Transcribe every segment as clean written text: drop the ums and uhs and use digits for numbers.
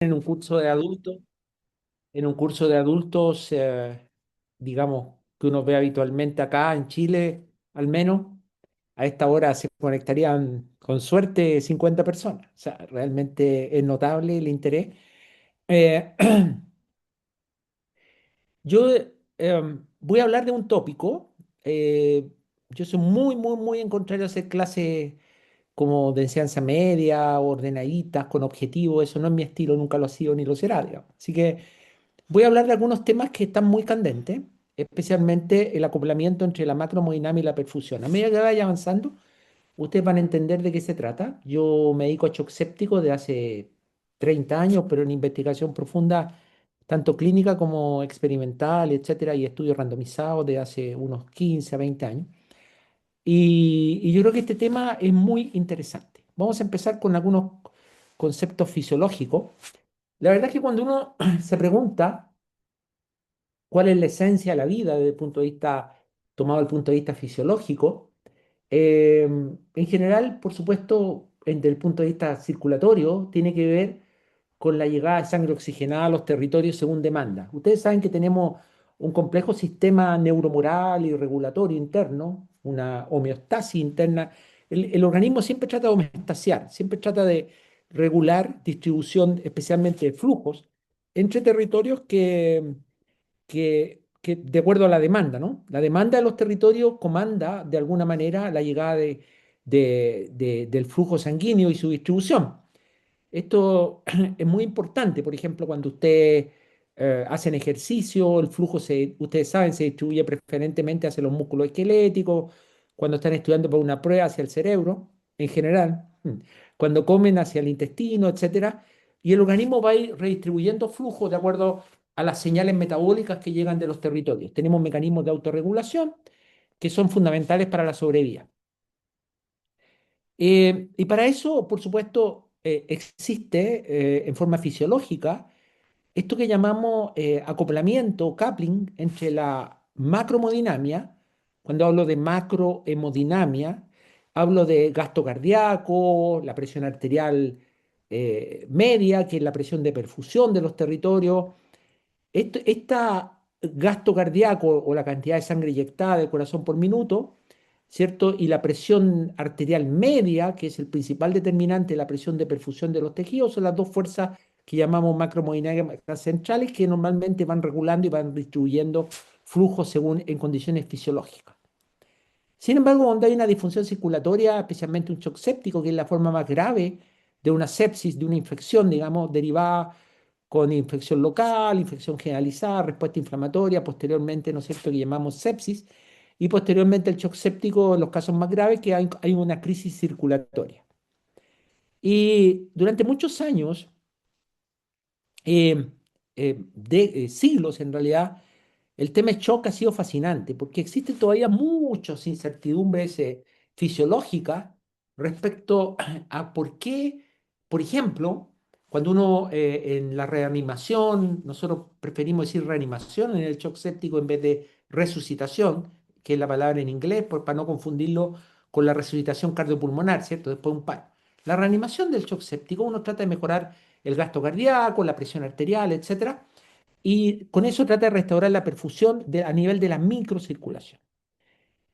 en un curso de adultos, en un curso de adultos, digamos, que uno ve habitualmente acá en Chile, al menos, a esta hora se conectarían con suerte 50 personas. O sea, realmente es notable el interés. Eh, yo voy a hablar de un tópico. Yo soy muy en contrario a hacer clases como de enseñanza media, ordenaditas, con objetivos. Eso no es mi estilo, nunca lo ha sido ni lo será, digamos. Así que voy a hablar de algunos temas que están muy candentes, especialmente el acoplamiento entre la macromodinamia y la perfusión. A medida que vaya avanzando, ustedes van a entender de qué se trata. Yo me dedico a shock séptico de hace 30 años, pero en investigación profunda, tanto clínica como experimental, etcétera, y estudios randomizados de hace unos 15 a 20 años. Y yo creo que este tema es muy interesante. Vamos a empezar con algunos conceptos fisiológicos. La verdad es que cuando uno se pregunta cuál es la esencia de la vida desde el punto de vista, tomado el punto de vista fisiológico. En general, por supuesto, desde el punto de vista circulatorio, tiene que ver con la llegada de sangre oxigenada a los territorios según demanda. Ustedes saben que tenemos un complejo sistema neuromoral y regulatorio interno, una homeostasis interna. El organismo siempre trata de homeostasiar, siempre trata de regular distribución, especialmente de flujos, entre territorios que de acuerdo a la demanda, ¿no? La demanda de los territorios comanda de alguna manera la llegada del flujo sanguíneo y su distribución. Esto es muy importante, por ejemplo, cuando ustedes hacen ejercicio, el flujo, ustedes saben, se distribuye preferentemente hacia los músculos esqueléticos, cuando están estudiando para una prueba hacia el cerebro, en general, cuando comen hacia el intestino, etcétera, y el organismo va a ir redistribuyendo flujo de acuerdo a las señales metabólicas que llegan de los territorios. Tenemos mecanismos de autorregulación que son fundamentales para la sobrevida. Y para eso, por supuesto, existe en forma fisiológica esto que llamamos acoplamiento, coupling entre la macrohemodinamia. Cuando hablo de macrohemodinamia, hablo de gasto cardíaco, la presión arterial media, que es la presión de perfusión de los territorios. Esta gasto cardíaco o la cantidad de sangre inyectada del corazón por minuto, ¿cierto? Y la presión arterial media, que es el principal determinante de la presión de perfusión de los tejidos, son las dos fuerzas que llamamos macromodinámicas centrales, que normalmente van regulando y van distribuyendo flujos según en condiciones fisiológicas. Sin embargo, cuando hay una disfunción circulatoria, especialmente un shock séptico, que es la forma más grave de una sepsis, de una infección, digamos, derivada con infección local, infección generalizada, respuesta inflamatoria, posteriormente, ¿no es cierto?, que llamamos sepsis, y posteriormente el shock séptico, en los casos más graves, que hay una crisis circulatoria. Y durante muchos años, eh, de siglos en realidad, el tema de shock ha sido fascinante porque existen todavía muchas incertidumbres fisiológicas respecto a por qué, por ejemplo, cuando uno en la reanimación, nosotros preferimos decir reanimación en el shock séptico en vez de resucitación, que es la palabra en inglés, para no confundirlo con la resucitación cardiopulmonar, ¿cierto? Después de un paro. La reanimación del shock séptico, uno trata de mejorar el gasto cardíaco, la presión arterial, etcétera, y con eso trata de restaurar la perfusión a nivel de la microcirculación.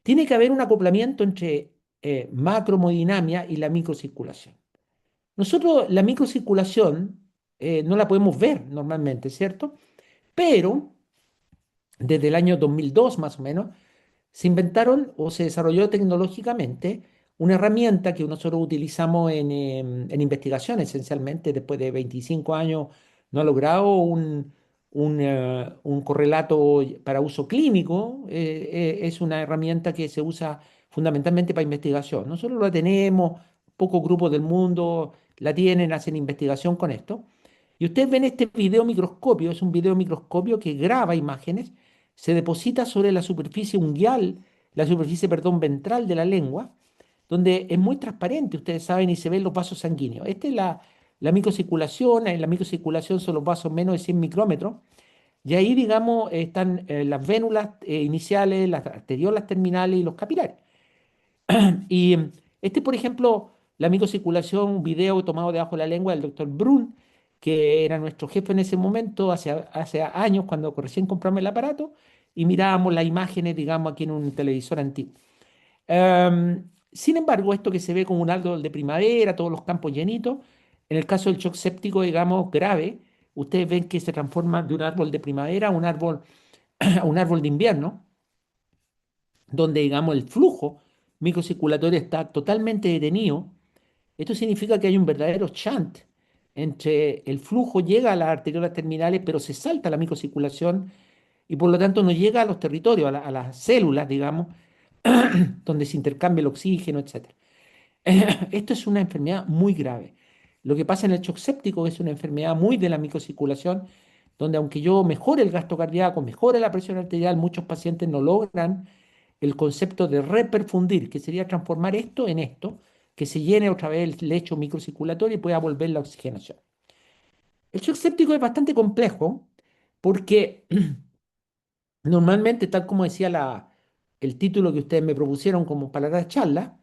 Tiene que haber un acoplamiento entre macromodinamia y la microcirculación. Nosotros la microcirculación no la podemos ver normalmente, ¿cierto? Pero desde el año 2002 más o menos, se inventaron o se desarrolló tecnológicamente una herramienta que nosotros utilizamos en investigación esencialmente. Después de 25 años no ha logrado un correlato para uso clínico. Es una herramienta que se usa fundamentalmente para investigación. Nosotros la tenemos, pocos grupos del mundo la tienen, hacen investigación con esto. Y ustedes ven este video microscopio, es un video microscopio que graba imágenes, se deposita sobre la superficie unguial, la superficie, perdón, ventral de la lengua, donde es muy transparente, ustedes saben, y se ven los vasos sanguíneos. Esta es la microcirculación, en la microcirculación son los vasos menos de 100 micrómetros, y ahí, digamos, están las vénulas iniciales, las arteriolas terminales y los capilares. Y este, por ejemplo, la microcirculación, un video tomado debajo de la lengua del doctor Brun, que era nuestro jefe en ese momento, hace años, cuando recién compramos el aparato, y mirábamos las imágenes, digamos, aquí en un televisor antiguo. Sin embargo, esto que se ve como un árbol de primavera, todos los campos llenitos, en el caso del shock séptico, digamos, grave, ustedes ven que se transforma de un árbol de primavera a un árbol, a un árbol de invierno, donde, digamos, el flujo microcirculatorio está totalmente detenido. Esto significa que hay un verdadero shunt entre el flujo llega a las arteriolas terminales, pero se salta la microcirculación y por lo tanto no llega a los territorios, a las células, digamos, donde se intercambia el oxígeno, etcétera. Esto es una enfermedad muy grave. Lo que pasa en el shock séptico es una enfermedad muy de la microcirculación, donde aunque yo mejore el gasto cardíaco, mejore la presión arterial, muchos pacientes no logran el concepto de reperfundir, que sería transformar esto en esto, que se llene otra vez el lecho microcirculatorio y pueda volver la oxigenación. El shock séptico es bastante complejo porque normalmente, tal como decía el título que ustedes me propusieron como para la charla,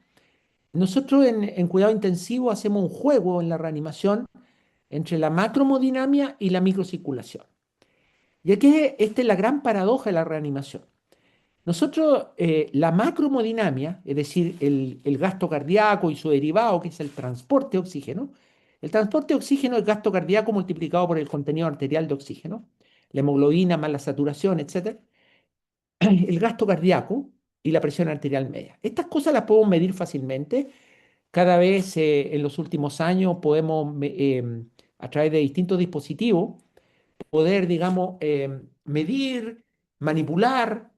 nosotros en cuidado intensivo hacemos un juego en la reanimación entre la macromodinamia y la microcirculación. Y aquí esta es la gran paradoja de la reanimación. Nosotros, la macromodinamia, es decir, el gasto cardíaco y su derivado, que es el transporte de oxígeno, el transporte de oxígeno es gasto cardíaco multiplicado por el contenido arterial de oxígeno, la hemoglobina más la saturación, etcétera, el gasto cardíaco y la presión arterial media. Estas cosas las podemos medir fácilmente. Cada vez en los últimos años podemos, a través de distintos dispositivos, poder, digamos, medir, manipular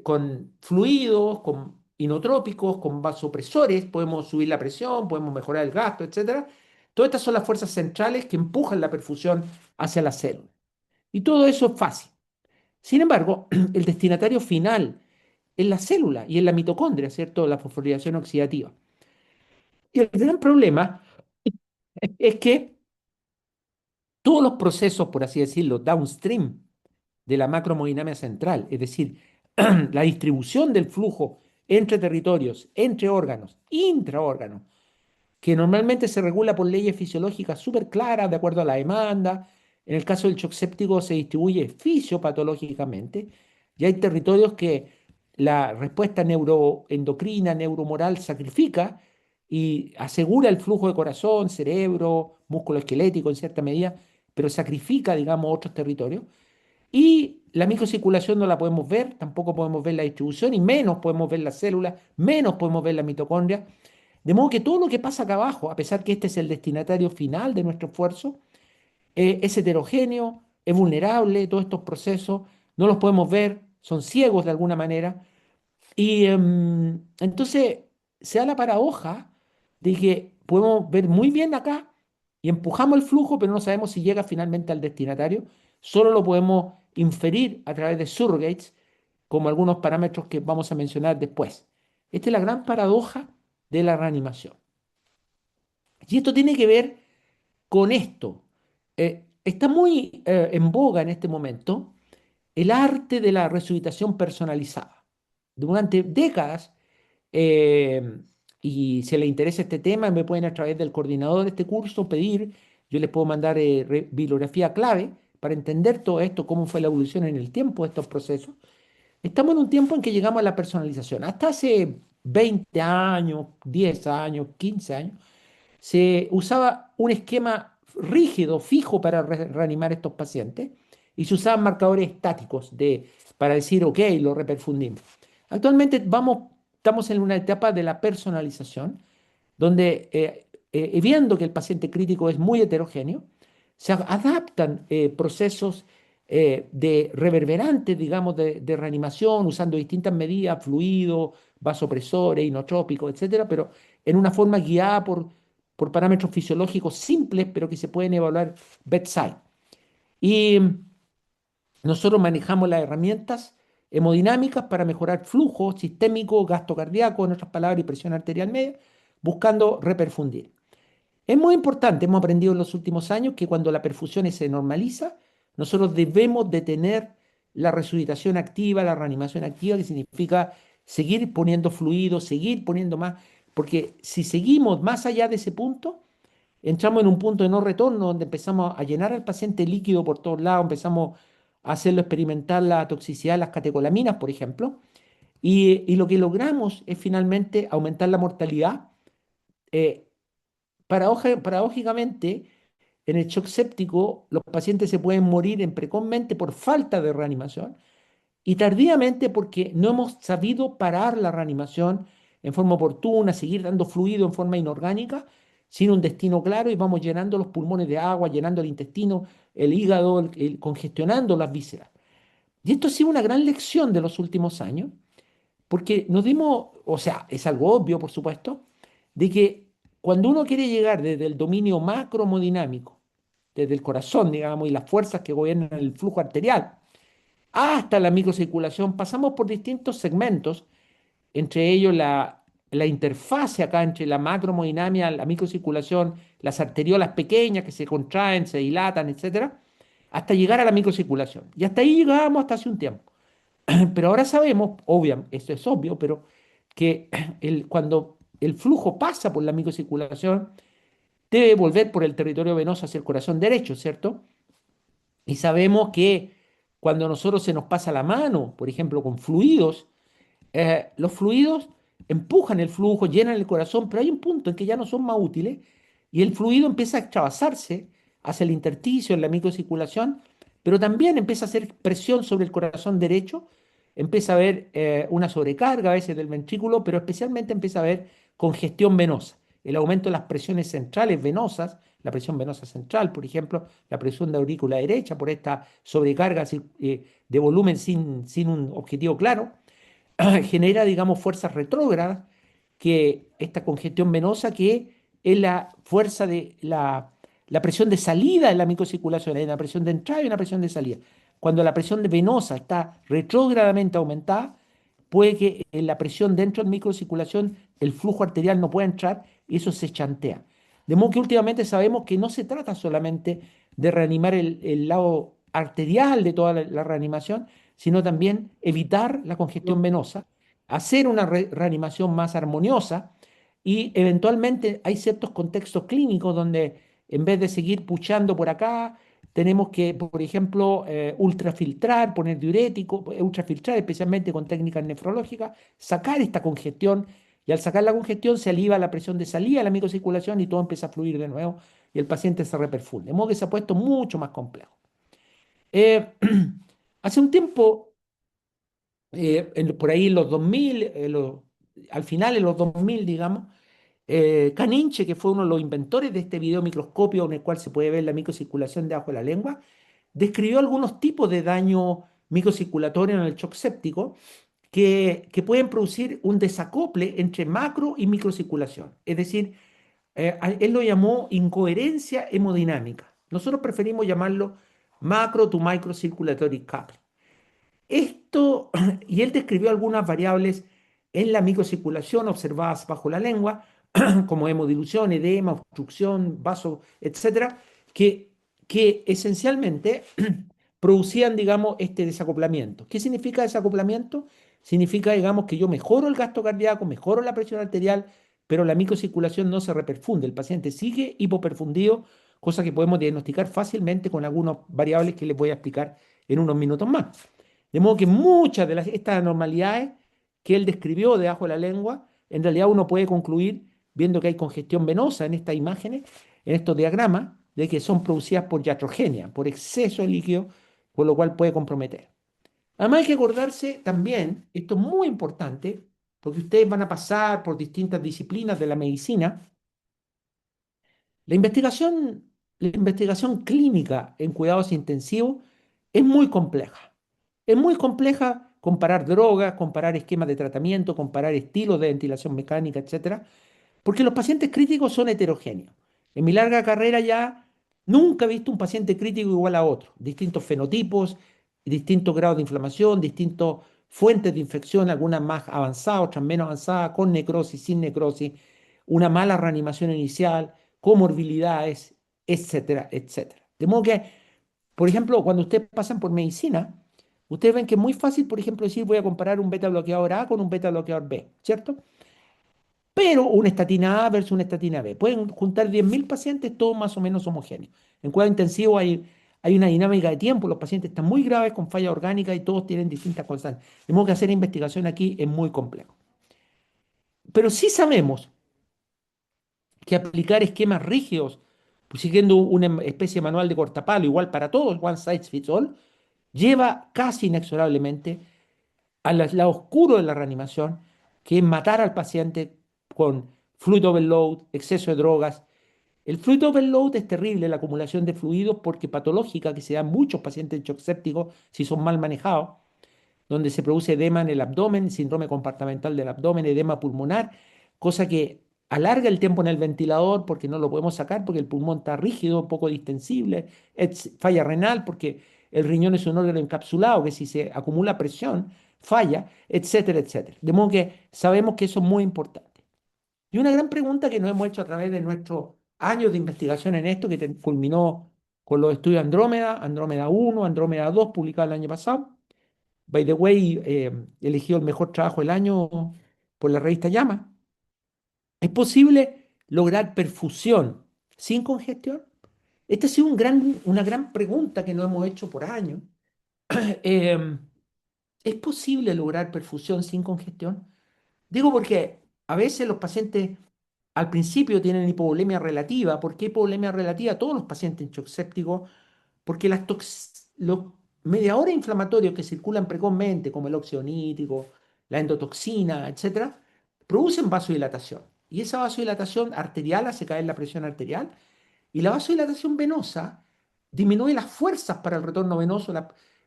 con fluidos, con inotrópicos, con vasopresores, podemos subir la presión, podemos mejorar el gasto, etcétera. Todas estas son las fuerzas centrales que empujan la perfusión hacia la célula. Y todo eso es fácil. Sin embargo, el destinatario final es la célula y es la mitocondria, ¿cierto? La fosforilación oxidativa. Y el gran problema es que todos los procesos, por así decirlo, downstream de la macromodinamia central, es decir, la distribución del flujo entre territorios, entre órganos, intraórganos, que normalmente se regula por leyes fisiológicas súper claras, de acuerdo a la demanda. En el caso del shock séptico se distribuye fisiopatológicamente y hay territorios que la respuesta neuroendocrina, neuromoral sacrifica y asegura el flujo de corazón, cerebro, músculo esquelético en cierta medida, pero sacrifica, digamos, otros territorios. Y la microcirculación no la podemos ver, tampoco podemos ver la distribución y menos podemos ver las células, menos podemos ver la mitocondria. De modo que todo lo que pasa acá abajo, a pesar que este es el destinatario final de nuestro esfuerzo, es heterogéneo, es vulnerable, todos estos procesos no los podemos ver, son ciegos de alguna manera. Y entonces se da la paradoja de que podemos ver muy bien acá y empujamos el flujo, pero no sabemos si llega finalmente al destinatario. Solo lo podemos inferir a través de surrogates, como algunos parámetros que vamos a mencionar después. Esta es la gran paradoja de la reanimación. Y esto tiene que ver con esto. Está muy en boga en este momento el arte de la resucitación personalizada. Durante décadas, eh, y si les interesa este tema, me pueden a través del coordinador de este curso pedir, yo les puedo mandar bibliografía clave para entender todo esto, cómo fue la evolución en el tiempo de estos procesos. Estamos en un tiempo en que llegamos a la personalización. Hasta hace 20 años, 10 años, 15 años, se usaba un esquema rígido, fijo para reanimar estos pacientes y se usaban marcadores estáticos para decir, ok, lo reperfundimos. Actualmente estamos en una etapa de la personalización, donde viendo que el paciente crítico es muy heterogéneo, se adaptan procesos de reverberantes, digamos, de reanimación, usando distintas medidas, fluidos, vasopresores, inotrópicos, etcétera, pero en una forma guiada por parámetros fisiológicos simples, pero que se pueden evaluar bedside. Y nosotros manejamos las herramientas hemodinámicas para mejorar flujo sistémico, gasto cardíaco, en otras palabras, y presión arterial media, buscando reperfundir. Es muy importante, hemos aprendido en los últimos años que cuando la perfusión se normaliza, nosotros debemos detener la resucitación activa, la reanimación activa, que significa seguir poniendo fluidos, seguir poniendo más, porque si seguimos más allá de ese punto, entramos en un punto de no retorno donde empezamos a llenar al paciente líquido por todos lados, empezamos a hacerlo experimentar la toxicidad de las catecolaminas, por ejemplo, y lo que logramos es finalmente aumentar la mortalidad. Eh, Paradójicamente, en el shock séptico, los pacientes se pueden morir precozmente por falta de reanimación y tardíamente porque no hemos sabido parar la reanimación en forma oportuna, seguir dando fluido en forma inorgánica, sin un destino claro y vamos llenando los pulmones de agua, llenando el intestino, el hígado, congestionando las vísceras. Y esto ha sido una gran lección de los últimos años, porque nos dimos, o sea, es algo obvio, por supuesto, de que cuando uno quiere llegar desde el dominio macromodinámico, desde el corazón, digamos, y las fuerzas que gobiernan el flujo arterial, hasta la microcirculación, pasamos por distintos segmentos, entre ellos la interfase acá entre la macromodinamia, la microcirculación, las arteriolas pequeñas que se contraen, se dilatan, etcétera, hasta llegar a la microcirculación. Y hasta ahí llegábamos hasta hace un tiempo. Pero ahora sabemos, obvio, esto es obvio, pero que cuando el flujo pasa por la microcirculación, debe volver por el territorio venoso hacia el corazón derecho, ¿cierto? Y sabemos que cuando nosotros se nos pasa la mano, por ejemplo, con fluidos, los fluidos empujan el flujo, llenan el corazón, pero hay un punto en que ya no son más útiles y el fluido empieza a extravasarse hacia el intersticio, en la microcirculación, pero también empieza a hacer presión sobre el corazón derecho, empieza a haber una sobrecarga a veces del ventrículo, pero especialmente empieza a haber congestión venosa, el aumento de las presiones centrales venosas, la presión venosa central, por ejemplo, la presión de aurícula derecha por esta sobrecarga de volumen sin un objetivo claro genera, digamos, fuerzas retrógradas, que esta congestión venosa, que es la fuerza de la presión de salida en la microcirculación, hay una presión de entrada y una presión de salida. Cuando la presión venosa está retrógradamente aumentada, puede que en la presión dentro de la microcirculación el flujo arterial no pueda entrar y eso se chantea. De modo que últimamente sabemos que no se trata solamente de reanimar el lado arterial de toda la reanimación, sino también evitar la congestión venosa, hacer una reanimación más armoniosa y eventualmente hay ciertos contextos clínicos donde en vez de seguir puchando por acá, tenemos que, por ejemplo, ultrafiltrar, poner diurético, ultrafiltrar especialmente con técnicas nefrológicas, sacar esta congestión y al sacar la congestión se alivia la presión de salida de la microcirculación y todo empieza a fluir de nuevo y el paciente se reperfunde. De modo que se ha puesto mucho más complejo. Eh, Hace un tiempo, por ahí en los 2000, al final en los 2000, digamos, Caninche, que fue uno de los inventores de este video microscopio en el cual se puede ver la microcirculación debajo de la lengua, describió algunos tipos de daño microcirculatorio en el shock séptico que pueden producir un desacople entre macro y microcirculación. Es decir, él lo llamó incoherencia hemodinámica. Nosotros preferimos llamarlo macro to micro circulatory coupling. Esto, y él describió algunas variables en la microcirculación observadas bajo la lengua, como hemodilución, edema, obstrucción, vaso, etcétera, que, que esencialmente producían, digamos, este desacoplamiento. ¿Qué significa desacoplamiento? Significa, digamos, que yo mejoro el gasto cardíaco, mejoro la presión arterial, pero la microcirculación no se reperfunde. El paciente sigue hipoperfundido, cosa que podemos diagnosticar fácilmente con algunas variables que les voy a explicar en unos minutos más. De modo que muchas de estas anormalidades que él describió debajo de la lengua, en realidad uno puede concluir, viendo que hay congestión venosa en estas imágenes, en estos diagramas, de que son producidas por iatrogenia, por exceso de líquido, por lo cual puede comprometer. Además hay que acordarse también, esto es muy importante, porque ustedes van a pasar por distintas disciplinas de la medicina, la investigación, la investigación clínica en cuidados intensivos es muy compleja. Es muy compleja comparar drogas, comparar esquemas de tratamiento, comparar estilos de ventilación mecánica, etcétera, porque los pacientes críticos son heterogéneos. En mi larga carrera ya nunca he visto un paciente crítico igual a otro. Distintos fenotipos, distintos grados de inflamación, distintas fuentes de infección, algunas más avanzadas, otras menos avanzadas, con necrosis, sin necrosis, una mala reanimación inicial, comorbilidades, etcétera, etcétera. De modo que, por ejemplo, cuando ustedes pasan por medicina, ustedes ven que es muy fácil, por ejemplo, decir voy a comparar un beta bloqueador A con un beta bloqueador B, ¿cierto? pero una estatina A versus una estatina B. Pueden juntar 10.000 pacientes, todos más o menos homogéneos. En cuidado intensivo hay una dinámica de tiempo, los pacientes están muy graves con falla orgánica y todos tienen distintas constantes. De modo que hacer investigación aquí es muy complejo. Pero sí sabemos que aplicar esquemas rígidos, pues siguiendo una especie de manual de cortapalo, igual para todos, one size fits all, lleva casi inexorablemente al lado oscuro de la reanimación, que es matar al paciente con fluid overload, exceso de drogas. El fluid overload es terrible, la acumulación de fluidos, porque patológica, que se da en muchos pacientes de shock séptico si son mal manejados, donde se produce edema en el abdomen, síndrome compartimental del abdomen, edema pulmonar, cosa que alarga el tiempo en el ventilador porque no lo podemos sacar porque el pulmón está rígido, poco distensible, falla renal porque el riñón es un órgano encapsulado que si se acumula presión falla, etcétera, etcétera. De modo que sabemos que eso es muy importante. Y una gran pregunta que nos hemos hecho a través de nuestros años de investigación en esto, que culminó con los estudios Andrómeda, Andrómeda 1, Andrómeda 2, publicado el año pasado, by the way, elegido el mejor trabajo del año por la revista Llama. ¿Es posible lograr perfusión sin congestión? Esta ha sido una gran pregunta que nos hemos hecho por años. Eh, ¿Es posible lograr perfusión sin congestión? Digo porque a veces los pacientes al principio tienen hipovolemia relativa. ¿Por qué hipovolemia relativa? Todos los pacientes en shock séptico porque los mediadores inflamatorios que circulan precozmente, como el óxido nítrico, la endotoxina, etcétera, producen vasodilatación. Y esa vasodilatación arterial hace caer la presión arterial y la vasodilatación venosa disminuye las fuerzas para el retorno venoso,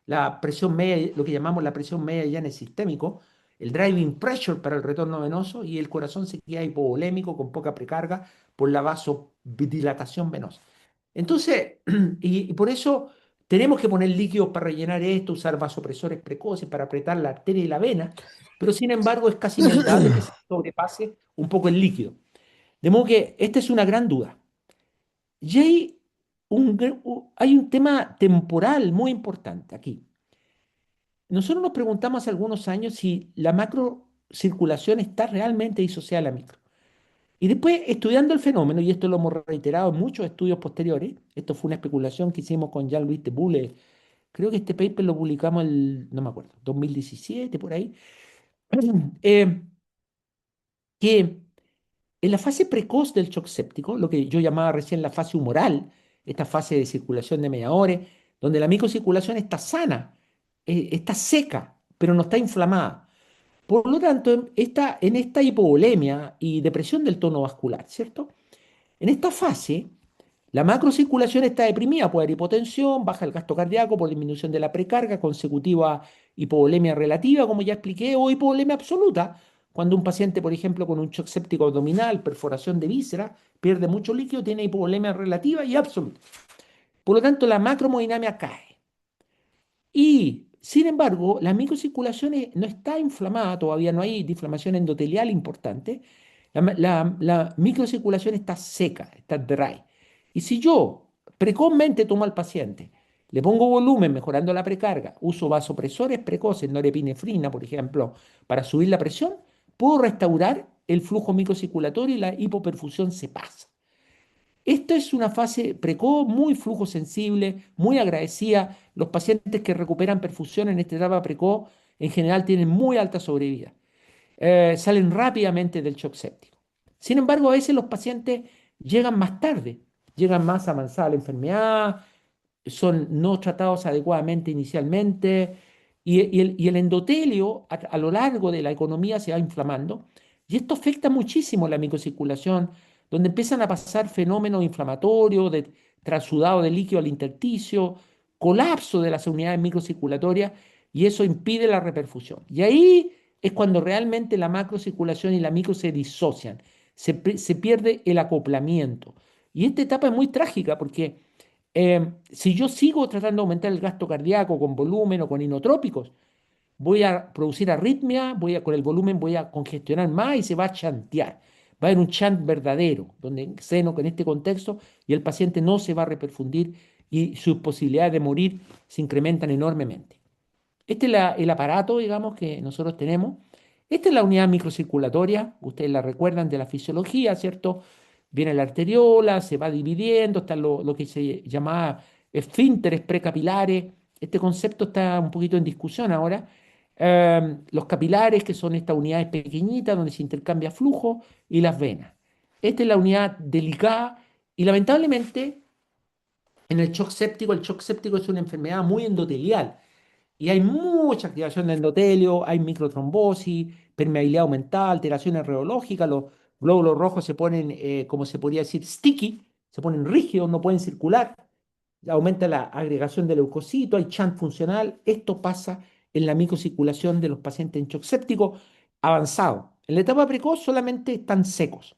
la presión media, lo que llamamos la presión media ya en el sistémico, el driving pressure para el retorno venoso y el corazón se queda hipovolémico con poca precarga por la vasodilatación venosa. Entonces, y por eso tenemos que poner líquidos para rellenar esto, usar vasopresores precoces para apretar la arteria y la vena, pero sin embargo es casi inevitable que se sobrepase un poco el líquido. De modo que esta es una gran duda. Y hay un tema temporal muy importante aquí. Nosotros nos preguntamos hace algunos años si la macrocirculación está realmente disociada de la micro. Y después, estudiando el fenómeno, y esto lo hemos reiterado en muchos estudios posteriores, esto fue una especulación que hicimos con Jean-Louis Teboul, creo que este paper lo publicamos no me acuerdo, 2017, por ahí, eh, que en la fase precoz del shock séptico, lo que yo llamaba recién la fase humoral, esta fase de circulación de mediadores, donde la microcirculación está sana, está seca, pero no está inflamada. Por lo tanto, en esta hipovolemia y depresión del tono vascular, ¿cierto? En esta fase, la macrocirculación está deprimida, puede haber hipotensión, baja el gasto cardíaco por disminución de la precarga consecutiva a hipovolemia relativa, como ya expliqué, o hipovolemia absoluta, cuando un paciente, por ejemplo, con un shock séptico abdominal, perforación de víscera, pierde mucho líquido, tiene hipovolemia relativa y absoluta. Por lo tanto, la macromodinamia cae. Y, sin embargo, la microcirculación no está inflamada, todavía no hay inflamación endotelial importante. La microcirculación está seca, está dry. Y si yo precozmente tomo al paciente, le pongo volumen mejorando la precarga, uso vasopresores precoces, norepinefrina, por ejemplo, para subir la presión, puedo restaurar el flujo microcirculatorio y la hipoperfusión se pasa. Esta es una fase precoz, muy flujo sensible, muy agradecida. Los pacientes que recuperan perfusión en esta etapa precoz en general tienen muy alta sobrevida. Salen rápidamente del shock séptico. Sin embargo, a veces los pacientes llegan más tarde, llegan más avanzada la enfermedad, son no tratados adecuadamente inicialmente y el endotelio a lo largo de la economía se va inflamando y esto afecta muchísimo la microcirculación, donde empiezan a pasar fenómenos inflamatorios, de trasudado de líquido al intersticio, colapso de las unidades microcirculatorias y eso impide la reperfusión. Y ahí es cuando realmente la macrocirculación y la micro se disocian, se pierde el acoplamiento. Y esta etapa es muy trágica porque si yo sigo tratando de aumentar el gasto cardíaco con volumen o con inotrópicos, voy a producir arritmia, con el volumen voy a congestionar más y se va a chantear. Va a haber un chant verdadero, donde en seno, en este contexto, y el paciente no se va a reperfundir y sus posibilidades de morir se incrementan enormemente. Este es el aparato, digamos, que nosotros tenemos. Esta es la unidad microcirculatoria, ustedes la recuerdan de la fisiología, ¿cierto? Viene la arteriola, se va dividiendo, está lo que se llamaba esfínteres precapilares. Este concepto está un poquito en discusión ahora. Los capilares, que son estas unidades pequeñitas donde se intercambia flujo, y las venas. Esta es la unidad delicada y lamentablemente en el shock séptico es una enfermedad muy endotelial y hay mucha activación de endotelio, hay microtrombosis, permeabilidad aumentada, alteraciones reológicas, los glóbulos rojos se ponen, como se podría decir, sticky, se ponen rígidos, no pueden circular, aumenta la agregación de leucocitos, hay chant funcional. Esto pasa en la microcirculación de los pacientes en shock séptico avanzado. En la etapa precoz solamente están secos.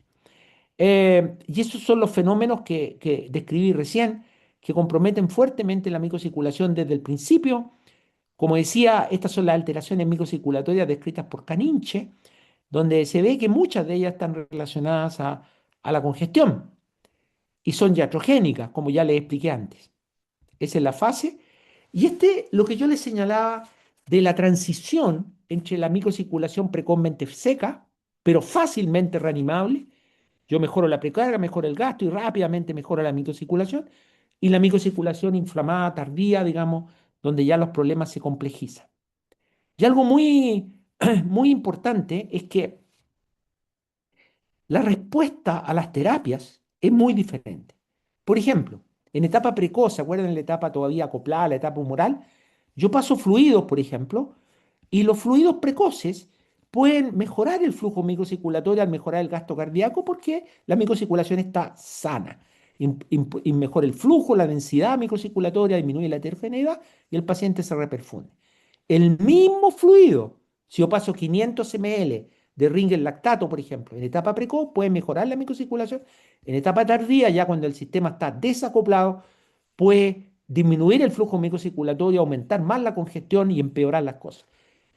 Y esos son los fenómenos que describí recién, que comprometen fuertemente la microcirculación desde el principio. Como decía, estas son las alteraciones microcirculatorias descritas por Caninche, donde se ve que muchas de ellas están relacionadas a la congestión y son iatrogénicas, como ya les expliqué antes. Esa es la fase. Y lo que yo les señalaba de la transición entre la microcirculación precozmente seca, pero fácilmente reanimable. Yo mejoro la precarga, mejoro el gasto y rápidamente mejoro la microcirculación. Y la microcirculación inflamada tardía, digamos, donde ya los problemas se complejizan. Y algo muy, muy importante es que la respuesta a las terapias es muy diferente. Por ejemplo, en etapa precoz, ¿se acuerdan de la etapa todavía acoplada, la etapa humoral? Yo paso fluidos, por ejemplo, y los fluidos precoces pueden mejorar el flujo microcirculatorio al mejorar el gasto cardíaco porque la microcirculación está sana. Y mejora el flujo, la densidad microcirculatoria, disminuye la heterogeneidad y el paciente se reperfunde. El mismo fluido, si yo paso 500 ml de Ringer lactato, por ejemplo, en etapa precoz, puede mejorar la microcirculación. En etapa tardía, ya cuando el sistema está desacoplado, puede disminuir el flujo microcirculatorio, aumentar más la congestión y empeorar las cosas.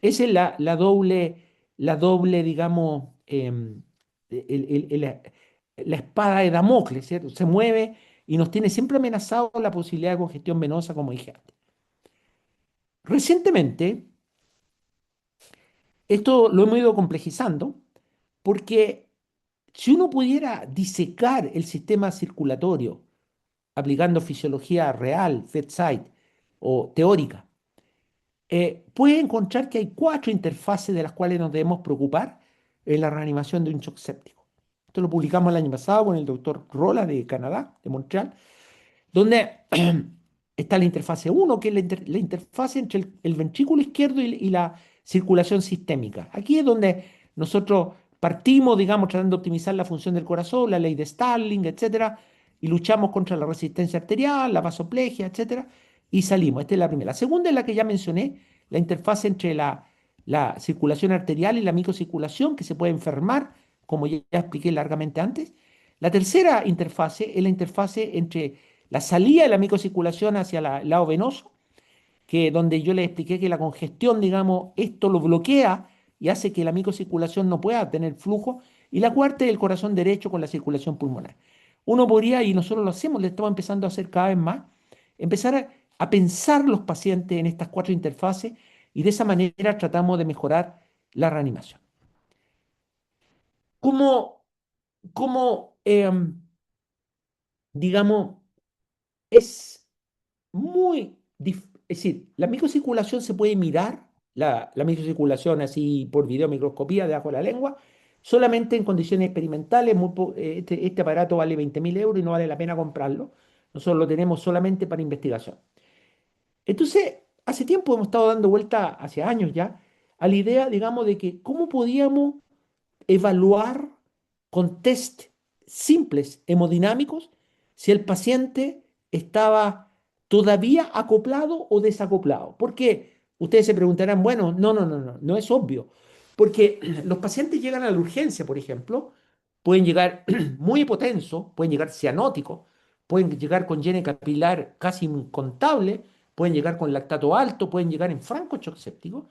Esa es la doble, digamos, la espada de Damocles, ¿cierto? Se mueve y nos tiene siempre amenazado la posibilidad de congestión venosa, como dije antes. Recientemente, esto lo hemos ido complejizando porque si uno pudiera disecar el sistema circulatorio aplicando fisiología real, bedside o teórica, puede encontrar que hay cuatro interfaces de las cuales nos debemos preocupar en la reanimación de un shock séptico. Esto lo publicamos el año pasado con el doctor Rola de Canadá, de Montreal, donde está la interfase uno, que es la interfase entre el ventrículo izquierdo y la circulación sistémica. Aquí es donde nosotros partimos, digamos, tratando de optimizar la función del corazón, la ley de Starling, etcétera, y luchamos contra la resistencia arterial, la vasoplegia, etcétera, y salimos. Esta es la primera. La segunda es la que ya mencioné, la interfase entre la circulación arterial y la microcirculación, que se puede enfermar, como ya expliqué largamente antes. La tercera interfase es la interfase entre la salida de la microcirculación hacia el lado venoso, que donde yo les expliqué que la congestión, digamos, esto lo bloquea y hace que la microcirculación no pueda tener flujo. Y la cuarta es el corazón derecho con la circulación pulmonar. Uno podría, y nosotros lo hacemos, le estamos empezando a hacer cada vez más, empezar a pensar los pacientes en estas cuatro interfaces y de esa manera tratamos de mejorar la reanimación. ¿Cómo, cómo, digamos, es es decir, la microcirculación se puede mirar, la microcirculación así por videomicroscopía debajo de la lengua, solamente en condiciones experimentales. Este aparato vale 20.000 euros y no vale la pena comprarlo. Nosotros lo tenemos solamente para investigación. Entonces, hace tiempo hemos estado dando vuelta, hace años ya, a la idea, digamos, de que cómo podíamos evaluar con test simples hemodinámicos si el paciente estaba todavía acoplado o desacoplado. Porque ustedes se preguntarán, bueno, no es obvio. Porque los pacientes llegan a la urgencia, por ejemplo, pueden llegar muy hipotensos, pueden llegar cianóticos, pueden llegar con llene capilar casi incontable, pueden llegar con lactato alto, pueden llegar en franco shock séptico,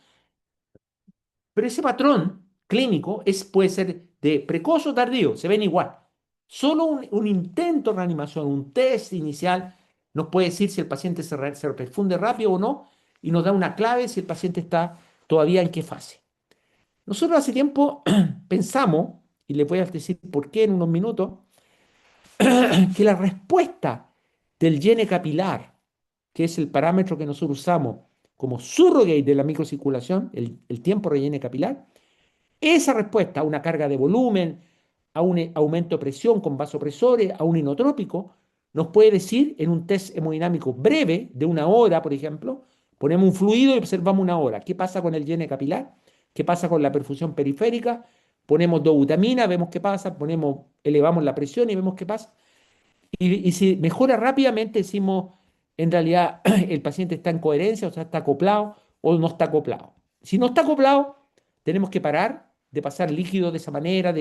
pero ese patrón clínico puede ser de precoz o tardío, se ven igual. Solo un intento de reanimación, un test inicial, nos puede decir si el paciente se perfunde rápido o no y nos da una clave si el paciente está todavía en qué fase. Nosotros hace tiempo pensamos, y les voy a decir por qué en unos minutos, que la respuesta del llene capilar, que es el parámetro que nosotros usamos como surrogate de la microcirculación, el tiempo rellene capilar, esa respuesta a una carga de volumen, a un aumento de presión con vasopresores, a un inotrópico, nos puede decir en un test hemodinámico breve, de una hora, por ejemplo, ponemos un fluido y observamos una hora. ¿Qué pasa con el llene capilar? ¿Qué pasa con la perfusión periférica? Ponemos dobutamina, vemos qué pasa, elevamos la presión y vemos qué pasa. Y si mejora rápidamente, decimos, en realidad el paciente está en coherencia, o sea, está acoplado o no está acoplado. Si no está acoplado, tenemos que parar de pasar líquido de esa manera,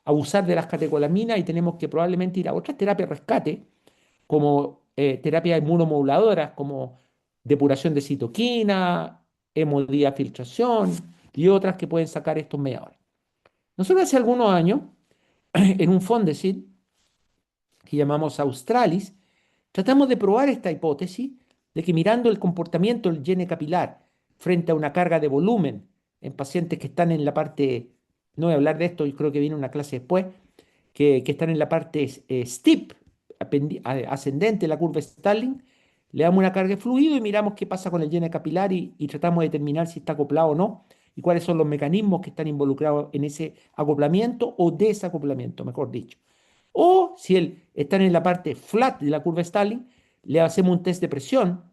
abusar de las catecolaminas y tenemos que probablemente ir a otras terapias rescate, como terapias inmunomoduladoras, como depuración de citoquina, hemodiafiltración y otras que pueden sacar estos mediadores. Nosotros hace algunos años, en un Fondesit, que llamamos Australis, tratamos de probar esta hipótesis de que mirando el comportamiento del llene capilar frente a una carga de volumen en pacientes que están en la parte, no voy a hablar de esto, yo creo que viene una clase después, que están en la parte steep, ascendente de la curva Starling, le damos una carga de fluido y miramos qué pasa con el llene capilar y tratamos de determinar si está acoplado o no y cuáles son los mecanismos que están involucrados en ese acoplamiento o desacoplamiento, mejor dicho. O si él está en la parte flat de la curva Stalin, le hacemos un test de presión,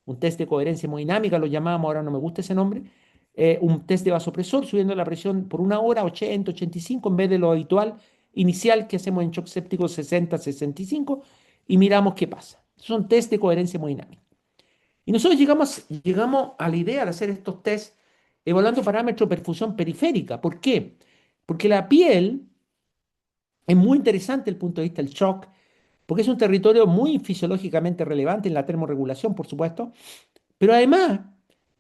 un test de coherencia hemodinámica, lo llamamos, ahora no me gusta ese nombre, un test de vasopresor, subiendo la presión por una hora, 80, 85, en vez de lo habitual inicial que hacemos en shock séptico 60, 65, y miramos qué pasa. Son test de coherencia hemodinámica. Y nosotros llegamos a la idea de hacer estos tests evaluando parámetros de perfusión periférica. ¿Por qué? Porque la piel es muy interesante el punto de vista del shock, porque es un territorio muy fisiológicamente relevante en la termorregulación, por supuesto, pero además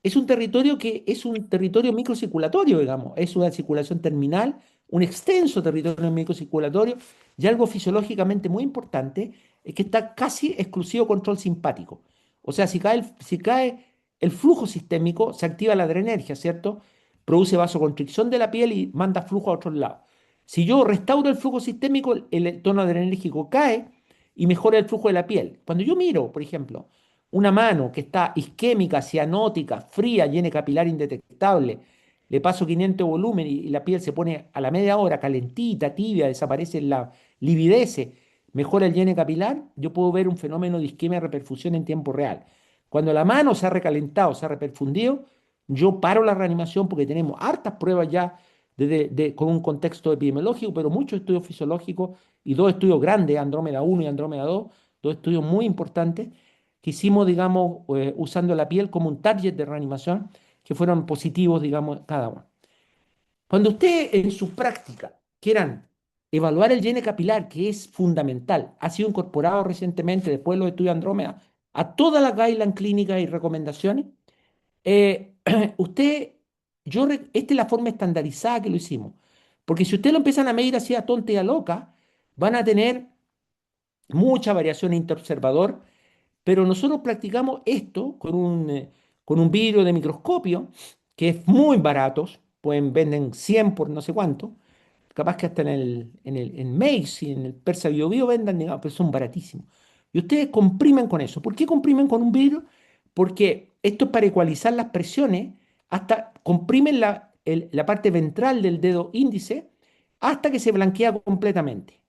es un territorio que es un territorio microcirculatorio, digamos, es una circulación terminal, un extenso territorio microcirculatorio y algo fisiológicamente muy importante es que está casi exclusivo control simpático. O sea, si cae el flujo sistémico, se activa la adrenergia, ¿cierto? Produce vasoconstricción de la piel y manda flujo a otros lados. Si yo restauro el flujo sistémico, el tono adrenérgico cae y mejora el flujo de la piel. Cuando yo miro, por ejemplo, una mano que está isquémica, cianótica, fría, llena de capilar indetectable, le paso 500 de volumen y la piel se pone a la media hora calentita, tibia, desaparece la lividece, mejora el llene capilar, yo puedo ver un fenómeno de isquemia reperfusión en tiempo real. Cuando la mano se ha recalentado, se ha reperfundido, yo paro la reanimación porque tenemos hartas pruebas ya con un contexto epidemiológico, pero muchos estudios fisiológicos y dos estudios grandes, Andrómeda 1 y Andrómeda 2, dos estudios muy importantes que hicimos, digamos, usando la piel como un target de reanimación, que fueron positivos, digamos, cada uno. Cuando usted en su práctica quieran evaluar el llene capilar, que es fundamental, ha sido incorporado recientemente, después de los estudios Andrómeda, a todas las guidelines clínicas y recomendaciones, eh, usted, esta es la forma estandarizada que lo hicimos. Porque si ustedes lo empiezan a medir así a tonta y a loca, van a tener mucha variación interobservador, pero nosotros practicamos esto con un vidrio de microscopio, que es muy barato, venden 100 por no sé cuánto, capaz que hasta en Macy's y en el Persa Bio Bio vendan, digamos, pero son baratísimos. Y ustedes comprimen con eso. ¿Por qué comprimen con un vidrio? Porque esto es para ecualizar las presiones, hasta comprimen la parte ventral del dedo índice hasta que se blanquea completamente.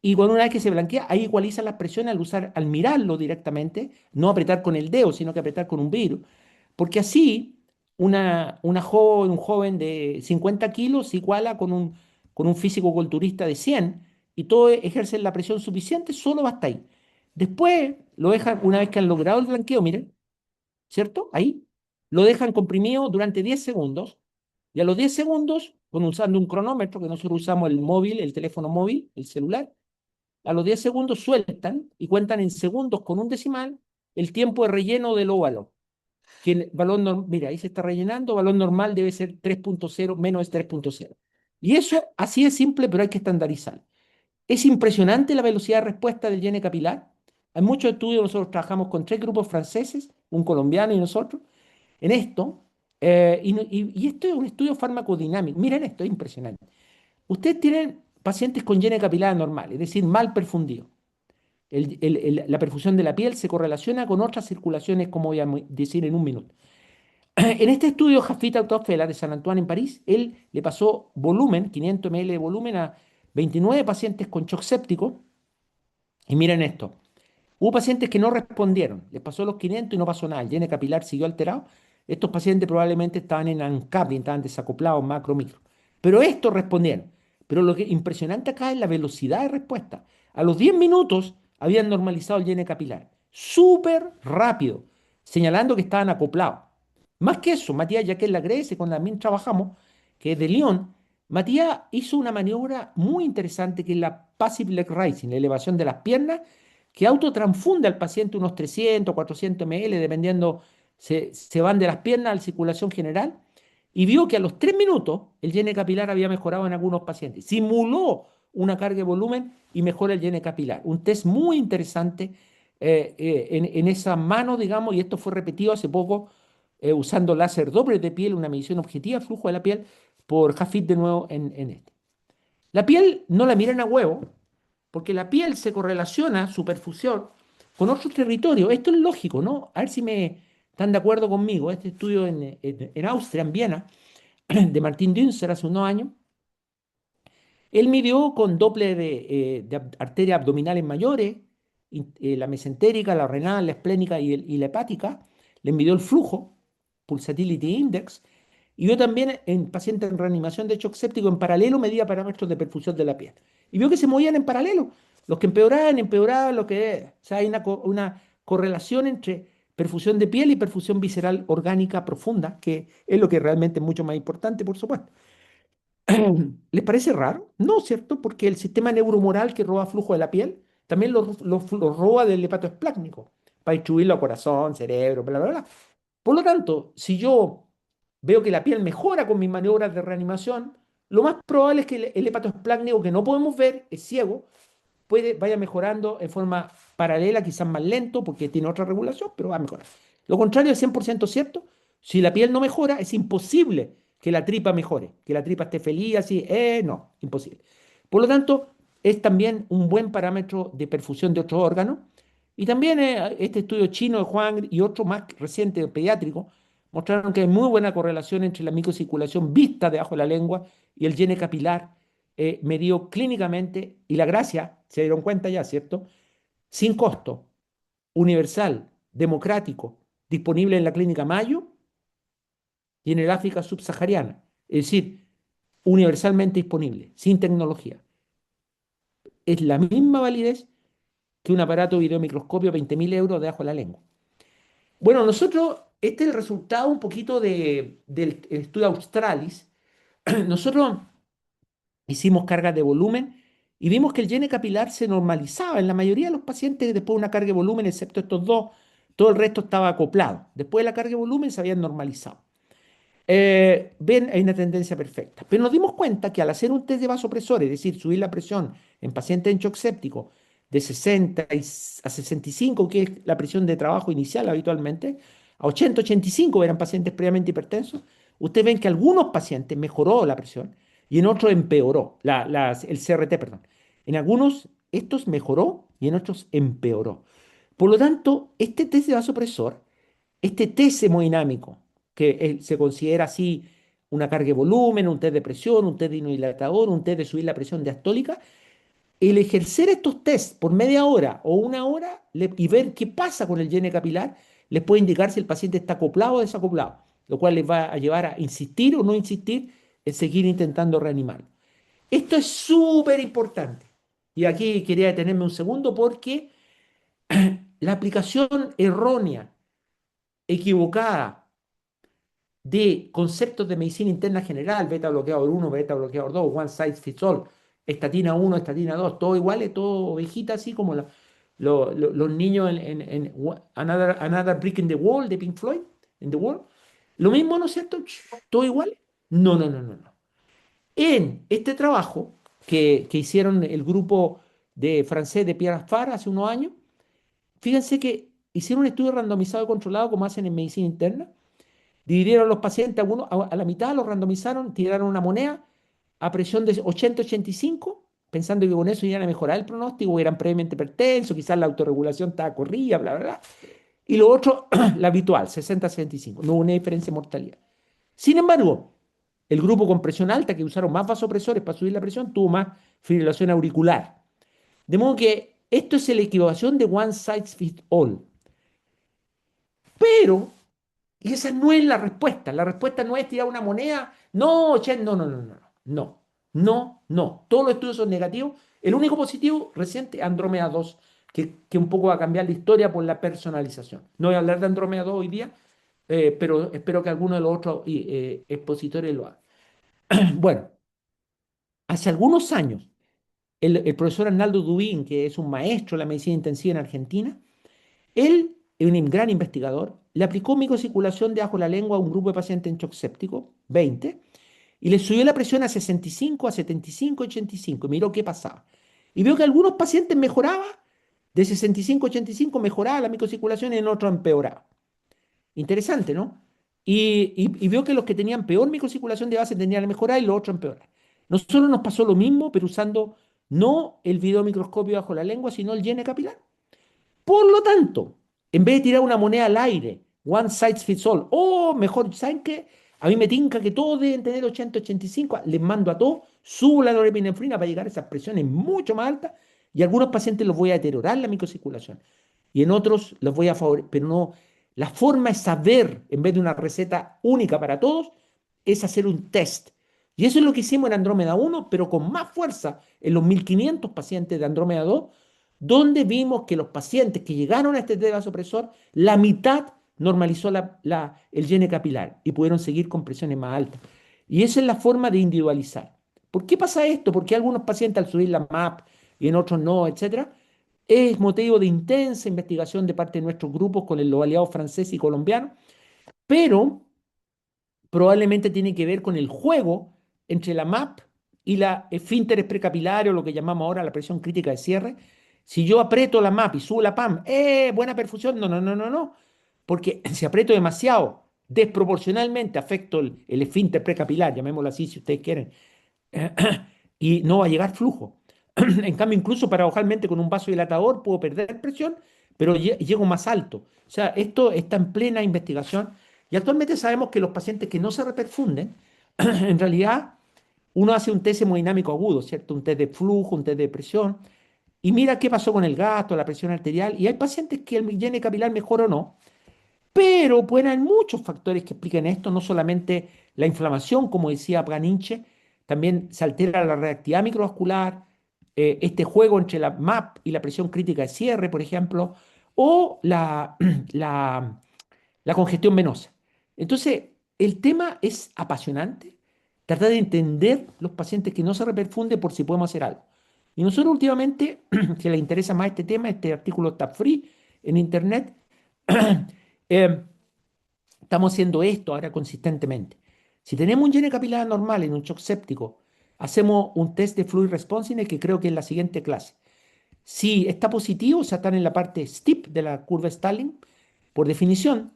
Y cuando una vez que se blanquea, ahí igualizan las presiones al mirarlo directamente, no apretar con el dedo, sino que apretar con un vidrio. Porque así un joven de 50 kilos se iguala con un físico culturista de 100 y todos ejercen la presión suficiente, solo basta ahí. Después lo dejan, una vez que han logrado el blanqueo, miren, ¿cierto? Ahí lo dejan comprimido durante 10 segundos y a los 10 segundos, usando un cronómetro, que nosotros usamos el móvil, el teléfono móvil, el celular, a los 10 segundos sueltan y cuentan en segundos con un decimal el tiempo de relleno del óvalo. Que el mira, ahí se está rellenando, balón normal debe ser 3.0, menos es 3.0. Y eso así es simple, pero hay que estandarizar. Es impresionante la velocidad de respuesta del llene capilar. Hay muchos estudios, nosotros trabajamos con tres grupos franceses, un colombiano y nosotros, en esto, Y esto es un estudio farmacodinámico. Miren esto, es impresionante. Ustedes tienen pacientes con llene capilar normal, es decir, mal perfundido. La perfusión de la piel se correlaciona con otras circulaciones, como voy a decir en un minuto. En este estudio, Jafit Autofela de San Antoine en París, él le pasó volumen, 500 ml de volumen, a 29 pacientes con shock séptico. Y miren esto, hubo pacientes que no respondieron, les pasó los 500 y no pasó nada, el llene capilar siguió alterado. Estos pacientes probablemente estaban en uncoupling, estaban desacoplados macro, micro. Pero estos respondieron. Pero lo que impresionante acá es la velocidad de respuesta. A los 10 minutos habían normalizado el llene capilar. Súper rápido, señalando que estaban acoplados. Más que eso, Matías, ya que es la Grecia, con la también trabajamos, que es de Lyon, Matías hizo una maniobra muy interesante que es la passive leg raising, la elevación de las piernas, que autotransfunde al paciente unos 300, 400 ml, dependiendo, se van de las piernas a la circulación general, y vio que a los 3 minutos el llene capilar había mejorado en algunos pacientes. Simuló una carga de volumen y mejora el llene capilar. Un test muy interesante en esa mano, digamos, y esto fue repetido hace poco usando láser doble de piel, una medición objetiva del flujo de la piel, por Jafit de nuevo en este. La piel no la miran a huevo, porque la piel se correlaciona, su perfusión, con otros territorios. Esto es lógico, ¿no? A ver si me están de acuerdo conmigo. Este estudio en Austria, en Viena, de Martin Dünzer hace unos años, él midió con doble de arterias abdominales mayores, la mesentérica, la renal, la esplénica y la hepática, le midió el flujo, pulsatility index, y vio también en pacientes en reanimación de shock séptico en paralelo medía parámetros de perfusión de la piel. Y vio que se movían en paralelo. Los que empeoraban, empeoraban lo que... O sea, hay una correlación entre perfusión de piel y perfusión visceral orgánica profunda, que es lo que realmente es mucho más importante, por supuesto. ¿Les parece raro? No, ¿cierto? Porque el sistema neuromoral que roba flujo de la piel también lo roba del hepatoesplácnico para distribuirlo a corazón, cerebro, bla, bla, bla. Por lo tanto, si yo veo que la piel mejora con mis maniobras de reanimación, lo más probable es que el hepatoesplácnico que no podemos ver, es ciego, vaya mejorando en forma paralela, quizás más lento, porque tiene otra regulación, pero va a mejorar. Lo contrario es 100% cierto. Si la piel no mejora, es imposible que la tripa mejore, que la tripa esté feliz, así, no, imposible. Por lo tanto, es también un buen parámetro de perfusión de otros órganos. Y también este estudio chino de Juan y otro más reciente, pediátrico, mostraron que hay muy buena correlación entre la microcirculación vista debajo de la lengua y el llene capilar medido clínicamente, y la gracia, se dieron cuenta ya, ¿cierto? Sin costo, universal, democrático, disponible en la clínica Mayo y en el África subsahariana. Es decir, universalmente disponible, sin tecnología. Es la misma validez que un aparato de videomicroscopio 20.000 euros debajo de la lengua. Bueno, nosotros, este es el resultado un poquito del estudio Australis. Nosotros hicimos cargas de volumen y vimos que el llene capilar se normalizaba en la mayoría de los pacientes después de una carga de volumen, excepto estos dos, todo el resto estaba acoplado. Después de la carga de volumen se habían normalizado. Ven, hay una tendencia perfecta. Pero nos dimos cuenta que al hacer un test de vasopresor, es decir, subir la presión en pacientes en shock séptico de 60 a 65, que es la presión de trabajo inicial habitualmente, a 80, 85 eran pacientes previamente hipertensos, ustedes ven que algunos pacientes mejoró la presión y en otros empeoró, el CRT, perdón. En algunos estos mejoró y en otros empeoró. Por lo tanto, este test de vasopresor, este test hemodinámico, que se considera así una carga de volumen, un test de presión, un test de inodilatador, un test de subir la presión diastólica, el ejercer estos tests por media hora o una hora y ver qué pasa con el llene capilar, les puede indicar si el paciente está acoplado o desacoplado, lo cual les va a llevar a insistir o no insistir en seguir intentando reanimar. Esto es súper importante. Y aquí quería detenerme un segundo porque la aplicación errónea, equivocada, de conceptos de medicina interna general, beta bloqueador 1, beta bloqueador 2, one size fits all, estatina 1, estatina 2, todo igual, es todo ovejita, así como los niños en Another Brick in the Wall de Pink Floyd, in the Wall. Lo mismo, ¿no es cierto? Todo igual. No, no, no, no, no. En este trabajo que hicieron el grupo de francés de Pierre Afar hace unos años, fíjense que hicieron un estudio randomizado y controlado como hacen en medicina interna, Dividieron a los pacientes, a la mitad los randomizaron, tiraron una moneda a presión de 80-85, pensando que con eso iban a mejorar el pronóstico, eran previamente hipertensos, quizás la autorregulación estaba corrida, bla, bla, bla. Y lo otro, la habitual, 60-75, no hubo una diferencia en mortalidad. Sin embargo, el grupo con presión alta, que usaron más vasopresores para subir la presión, tuvo más fibrilación auricular. De modo que esto es la equivocación de one size fits all. Pero, y esa no es la respuesta. La respuesta no es tirar una moneda. No, che, no, no, no, no, no, no, no. Todos los estudios son negativos. El único positivo reciente, Andrómeda 2, que un poco va a cambiar la historia por la personalización. No voy a hablar de Andrómeda 2 hoy día, pero espero que alguno de los otros expositores lo haga. Bueno, hace algunos años, el profesor Arnaldo Dubín, que es un maestro de la medicina intensiva en Argentina, él, un gran investigador, le aplicó microcirculación de ajo la lengua a un grupo de pacientes en shock séptico, 20, y le subió la presión a 65, a 75, 85, y miró qué pasaba. Y vio que algunos pacientes mejoraba, de 65 a 85 mejoraba la microcirculación y en otros empeoraba. Interesante, ¿no? Y vio que los que tenían peor microcirculación de base tendían a mejorar y los otros a empeorar. Nosotros nos pasó lo mismo, pero usando no el videomicroscopio bajo la lengua, sino el llene capilar. Por lo tanto, en vez de tirar una moneda al aire, one size fits all, o mejor, ¿saben qué? A mí me tinca que todos deben tener 80-85, les mando a todos, subo la norepinefrina para llegar a esas presiones mucho más altas y a algunos pacientes los voy a deteriorar la microcirculación y en otros los voy a favorecer, pero no, la forma es saber, en vez de una receta única para todos, es hacer un test. Y eso es lo que hicimos en Andrómeda 1, pero con más fuerza en los 1500 pacientes de Andrómeda 2, donde vimos que los pacientes que llegaron a este test vasopresor, la mitad normalizó el llene capilar y pudieron seguir con presiones más altas. Y esa es la forma de individualizar. ¿Por qué pasa esto? ¿Por qué algunos pacientes al subir la MAP y en otros no, etcétera? Es motivo de intensa investigación de parte de nuestros grupos con los aliados franceses y colombianos, pero probablemente tiene que ver con el juego entre la MAP y la esfínteres precapilares, o lo que llamamos ahora la presión crítica de cierre. Si yo aprieto la MAP y subo la PAM, buena perfusión. No, no, no, no, no. Porque si aprieto demasiado, desproporcionalmente afecto el esfínter precapilar, llamémoslo así si ustedes quieren, y no va a llegar flujo. En cambio, incluso paradojalmente con un vasodilatador puedo perder presión, pero llego más alto. O sea, esto está en plena investigación y actualmente sabemos que los pacientes que no se reperfunden, en realidad uno hace un test hemodinámico agudo, ¿cierto? Un test de flujo, un test de presión, y mira qué pasó con el gasto, la presión arterial, y hay pacientes que el llene capilar mejor o no, pero pueden haber muchos factores que expliquen esto, no solamente la inflamación, como decía Pganiche, también se altera la reactividad microvascular, este juego entre la MAP y la presión crítica de cierre, por ejemplo, o la, la congestión venosa. Entonces, el tema es apasionante, tratar de entender los pacientes que no se reperfunden por si podemos hacer algo. Y nosotros últimamente, si les interesa más este tema, este artículo está free en internet, eh, estamos haciendo esto ahora consistentemente. Si tenemos un llene capilar normal en un shock séptico, hacemos un test de fluid responsiveness que creo que es la siguiente clase. Si está positivo, o sea, están en la parte steep de la curva Stalin, por definición,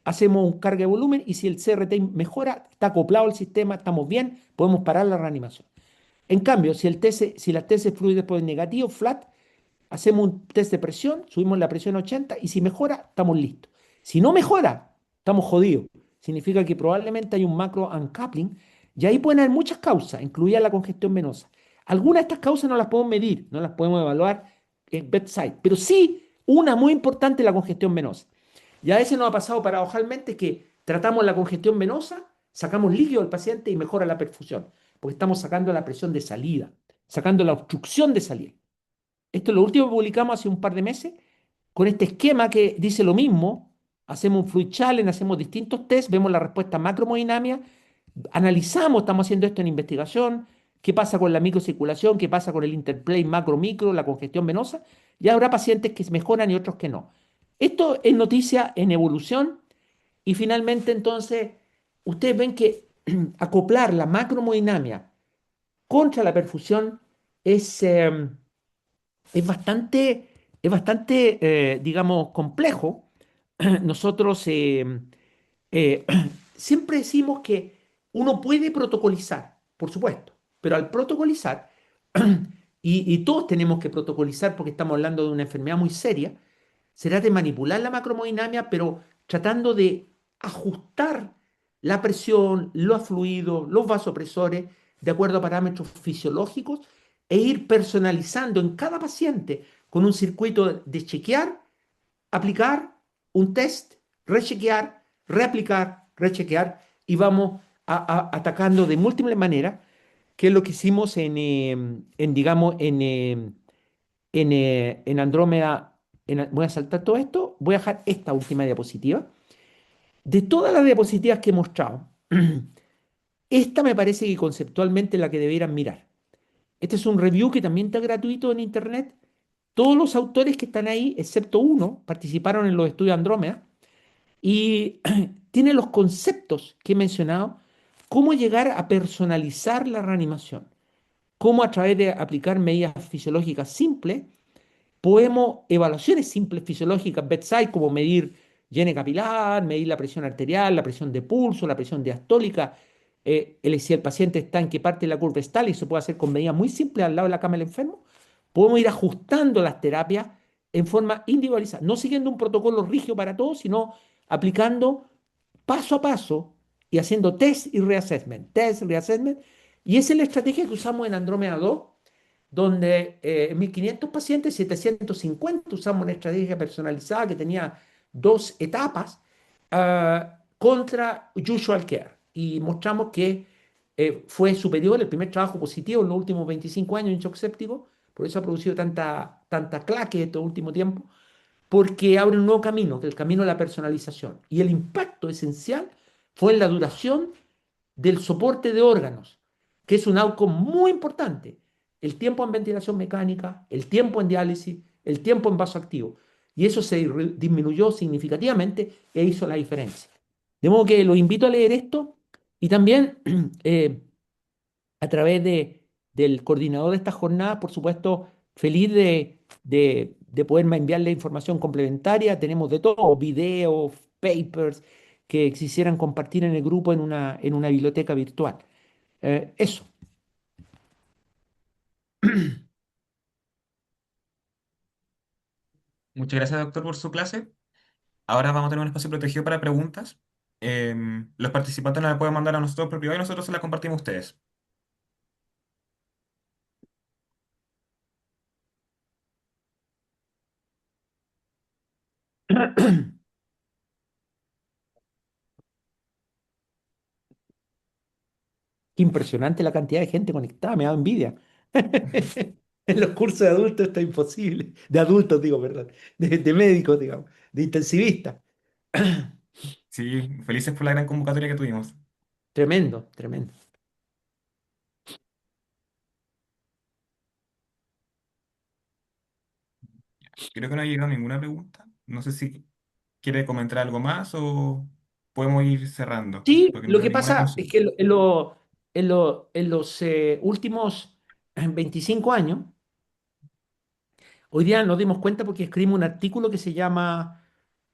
hacemos un carga de volumen y si el CRT mejora, está acoplado al sistema, estamos bien, podemos parar la reanimación. En cambio, si la TC fluid después es negativo, flat, hacemos un test de presión, subimos la presión a 80 y si mejora, estamos listos. Si no mejora, estamos jodidos. Significa que probablemente hay un macro uncoupling y ahí pueden haber muchas causas, incluida la congestión venosa. Algunas de estas causas no las podemos medir, no las podemos evaluar en bedside, pero sí una muy importante es la congestión venosa. Y a veces nos ha pasado paradojalmente que tratamos la congestión venosa, sacamos líquido al paciente y mejora la perfusión, porque estamos sacando la presión de salida, sacando la obstrucción de salida. Esto es lo último que publicamos hace un par de meses, con este esquema que dice lo mismo. Hacemos un fluid challenge, hacemos distintos tests, vemos la respuesta macromodinamia, analizamos, estamos haciendo esto en investigación, qué pasa con la microcirculación, qué pasa con el interplay macro-micro, la congestión venosa, y habrá pacientes que mejoran y otros que no. Esto es noticia en evolución y finalmente entonces ustedes ven que acoplar la macromodinamia contra la perfusión es, eh, digamos, complejo. Nosotros eh, siempre decimos que uno puede protocolizar, por supuesto, pero al protocolizar, y todos tenemos que protocolizar porque estamos hablando de una enfermedad muy seria, será de manipular la macromodinamia, pero tratando de ajustar la presión, los fluidos, los vasopresores, de acuerdo a parámetros fisiológicos, e ir personalizando en cada paciente con un circuito de chequear, aplicar un test, rechequear, reaplicar, rechequear, y vamos atacando de múltiples maneras, que es lo que hicimos digamos, en Andrómeda. Voy a saltar todo esto, voy a dejar esta última diapositiva. De todas las diapositivas que he mostrado, esta me parece que conceptualmente es la que debieran mirar. Este es un review que también está gratuito en internet. Todos los autores que están ahí, excepto uno, participaron en los estudios Andrómeda y tiene los conceptos que he mencionado, cómo llegar a personalizar la reanimación, cómo a través de aplicar medidas fisiológicas simples podemos, evaluaciones simples fisiológicas, bedside, como medir llene capilar, medir la presión arterial, la presión de pulso, la presión diastólica, si el paciente está en qué parte de la curva está, y se puede hacer con medidas muy simples al lado de la cama del enfermo, podemos ir ajustando las terapias en forma individualizada, no siguiendo un protocolo rígido para todos, sino aplicando paso a paso y haciendo test, reassessment, y esa es la estrategia que usamos en Andrómeda 2, donde en 1.500 pacientes, 750 usamos una estrategia personalizada que tenía dos etapas contra usual care. Y mostramos que fue superior el primer trabajo positivo en los últimos 25 años en shock séptico, por eso ha producido tanta claque este último tiempo, porque abre un nuevo camino, que es el camino de la personalización. Y el impacto esencial fue en la duración del soporte de órganos, que es un outcome muy importante. El tiempo en ventilación mecánica, el tiempo en diálisis, el tiempo en vasoactivo. Y eso se disminuyó significativamente e hizo la diferencia. De modo que los invito a leer esto y también a través del coordinador de esta jornada, por supuesto, feliz de poderme enviarle información complementaria. Tenemos de todo, videos, papers que quisieran compartir en el grupo en una biblioteca virtual. Eso. Muchas gracias, doctor, por su clase. Ahora vamos a tener un espacio protegido para preguntas. Los participantes nos las pueden mandar a nosotros por privado y nosotros se las compartimos a ustedes. Qué impresionante la cantidad de gente conectada, me da envidia. En los cursos de adultos esto es imposible. De adultos, digo, perdón. De médicos, digamos. De intensivistas. Sí, felices por la gran convocatoria que tuvimos. Tremendo, tremendo. Creo que no ha llegado ninguna pregunta. No sé si quiere comentar algo más o podemos ir cerrando, Sí, porque no lo veo que ninguna pasa es que consulta. en los últimos 25 años, hoy día nos dimos cuenta porque escribimos un artículo que se llama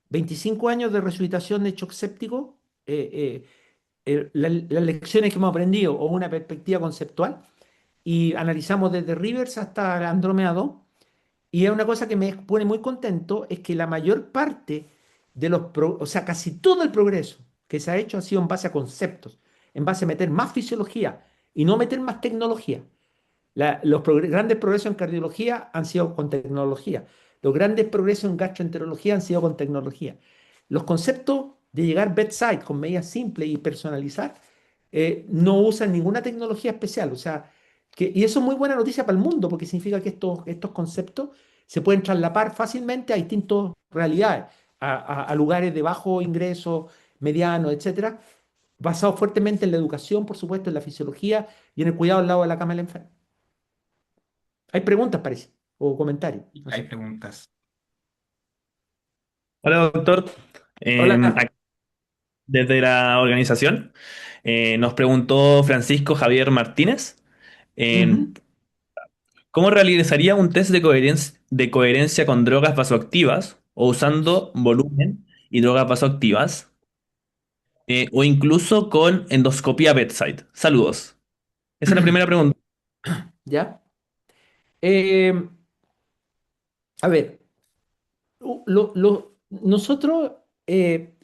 25 años de resucitación de shock séptico, las lecciones que hemos aprendido o una perspectiva conceptual, y analizamos desde Rivers hasta la Andrómeda 2. Y es una cosa que me pone muy contento, es que la mayor parte o sea, casi todo el progreso que se ha hecho ha sido en base a conceptos, en base a meter más fisiología y no meter más tecnología. Grandes progresos en cardiología han sido con tecnología. Los grandes progresos en gastroenterología han sido con tecnología. Los conceptos de llegar bedside con medidas simples y personalizar no usan ninguna tecnología especial. O sea, y eso es muy buena noticia para el mundo porque significa que estos conceptos se pueden traslapar fácilmente a distintas realidades, a lugares de bajo ingreso, mediano, etcétera, basados fuertemente en la educación, por supuesto, en la fisiología y en el cuidado al lado de la cama del enfermo. Hay preguntas, parece, o comentarios, no Hay sé. preguntas. Hola, doctor. Hola. Desde la organización nos preguntó Francisco Javier Martínez, eh, Ujú. ¿cómo realizaría un test de coherencia con drogas vasoactivas o usando volumen y drogas vasoactivas? o incluso con endoscopía bedside? Saludos. Esa es la primera pregunta. ¿Ya? Eh, a ver, nosotros,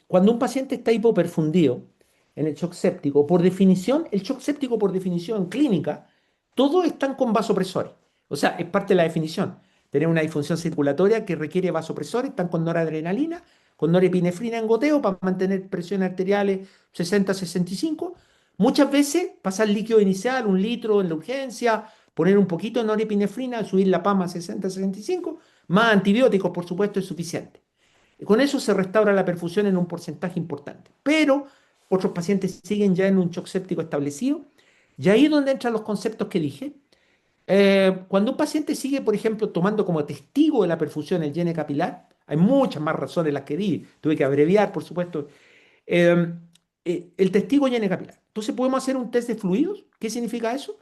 cuando un paciente está hipoperfundido en el shock séptico, por definición, el shock séptico por definición clínica, todos están con vasopresores. O sea, es parte de la definición. Tener una disfunción circulatoria que requiere vasopresores, están con noradrenalina, con norepinefrina en goteo para mantener presiones arteriales 60-65. Muchas veces pasar líquido inicial, 1 litro en la urgencia, poner un poquito de norepinefrina, subir la PAMA a 60-65, más antibióticos, por supuesto, es suficiente. Con eso se restaura la perfusión en un porcentaje importante. Pero otros pacientes siguen ya en un shock séptico establecido. Y ahí es donde entran los conceptos que dije. Cuando un paciente sigue, por ejemplo, tomando como testigo de la perfusión el llene capilar, hay muchas más razones las que di, tuve que abreviar, por supuesto, eh, el testigo llene capilar. Entonces podemos hacer un test de fluidos. ¿Qué significa eso?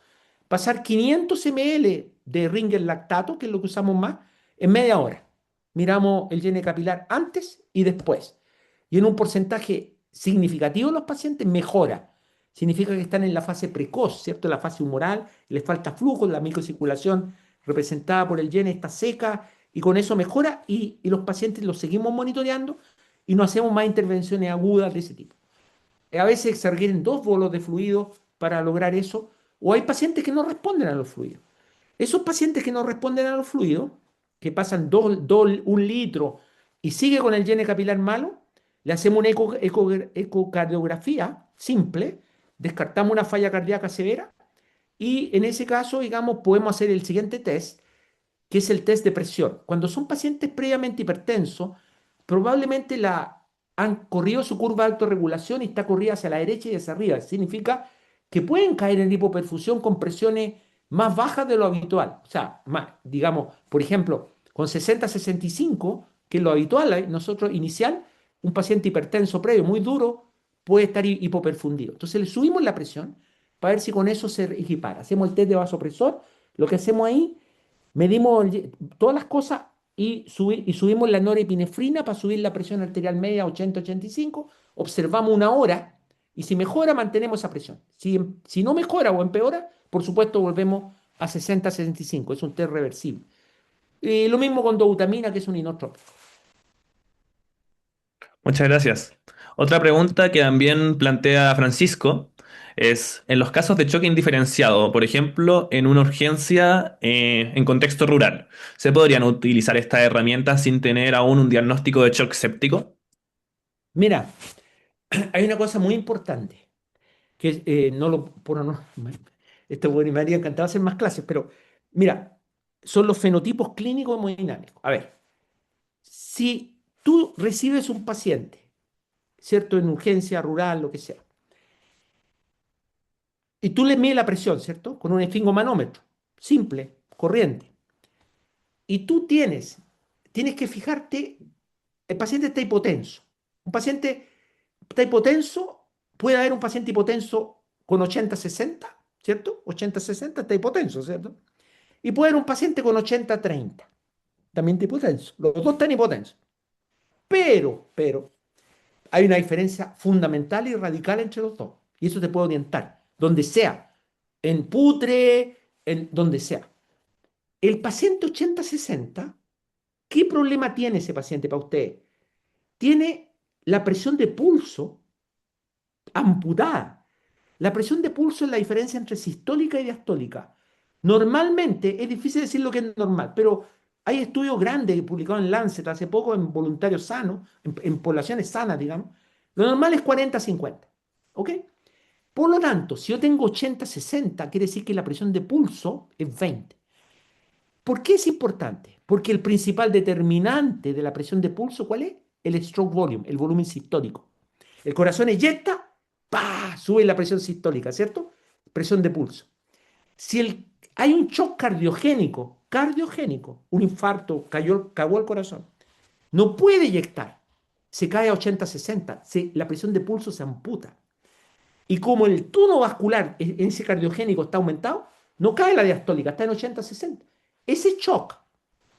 Pasar 500 ml de Ringer lactato, que es lo que usamos más, en media hora. Miramos el llene capilar antes y después. Y en un porcentaje significativo los pacientes mejora. Significa que están en la fase precoz, ¿cierto? La fase humoral, les falta flujo, la microcirculación representada por el llene está seca y con eso mejora y los pacientes los seguimos monitoreando y no hacemos más intervenciones agudas de ese tipo. A veces se requieren 2 bolos de fluido para lograr eso, o hay pacientes que no responden a los fluidos. Esos pacientes que no responden a los fluidos, que pasan 1 litro y sigue con el llene capilar malo, le hacemos una ecocardiografía simple, descartamos una falla cardíaca severa y en ese caso, digamos, podemos hacer el siguiente test, que es el test de presión. Cuando son pacientes previamente hipertensos, probablemente han corrido su curva de autorregulación y está corrida hacia la derecha y hacia arriba. Significa que pueden caer en hipoperfusión con presiones más bajas de lo habitual. O sea, digamos, por ejemplo, con 60-65, que es lo habitual, nosotros inicial, un paciente hipertenso previo muy duro puede estar hipoperfundido. Entonces le subimos la presión para ver si con eso se equipara. Hacemos el test de vasopresor. Lo que hacemos ahí, medimos todas las cosas y subimos la norepinefrina para subir la presión arterial media a 80-85, observamos 1 hora y si mejora mantenemos esa presión. Si no mejora o empeora, por supuesto volvemos a 60-65, es un test reversible. Y lo mismo con dobutamina, que es un inotrópico. Muchas gracias. Otra pregunta que también plantea Francisco es, en los casos de choque indiferenciado, por ejemplo, en una urgencia en contexto rural, ¿se podrían utilizar estas herramientas sin tener aún un diagnóstico de shock séptico? Mira, hay una cosa muy importante, que no lo, por no, esto bueno, me haría encantado hacer más clases, pero mira, son los fenotipos clínicos hemodinámicos. A ver, si tú recibes un paciente, ¿cierto? En urgencia rural, lo que sea, y tú le mides la presión, ¿cierto? Con un esfingomanómetro, simple, corriente. Y tú tienes que fijarte, el paciente está hipotenso. Un paciente está hipotenso, puede haber un paciente hipotenso con 80-60, ¿cierto? 80-60 está hipotenso, ¿cierto? Y puede haber un paciente con 80-30, también está hipotenso. Los dos están hipotensos. Pero, hay una diferencia fundamental y radical entre los dos. Y eso te puede orientar, donde sea, en putre, en donde sea. El paciente 80-60, ¿qué problema tiene ese paciente para usted? Tiene la presión de pulso amputada. La presión de pulso es la diferencia entre sistólica y diastólica. Normalmente, es difícil decir lo que es normal, pero hay estudios grandes publicados en Lancet hace poco en voluntarios sanos, en poblaciones sanas, digamos. Lo normal es 40-50. ¿Ok? Por lo tanto, si yo tengo 80-60, quiere decir que la presión de pulso es 20. ¿Por qué es importante? Porque el principal determinante de la presión de pulso, ¿cuál es? El stroke volume, el volumen sistólico. El corazón eyecta, ¡pah! Sube la presión sistólica, ¿cierto? Presión de pulso. Si hay un shock cardiogénico, un infarto, cagó el corazón, no puede eyectar, se cae a 80-60, la presión de pulso se amputa. Y como el tono vascular en ese cardiogénico está aumentado, no cae la diastólica, está en 80-60. Ese shock,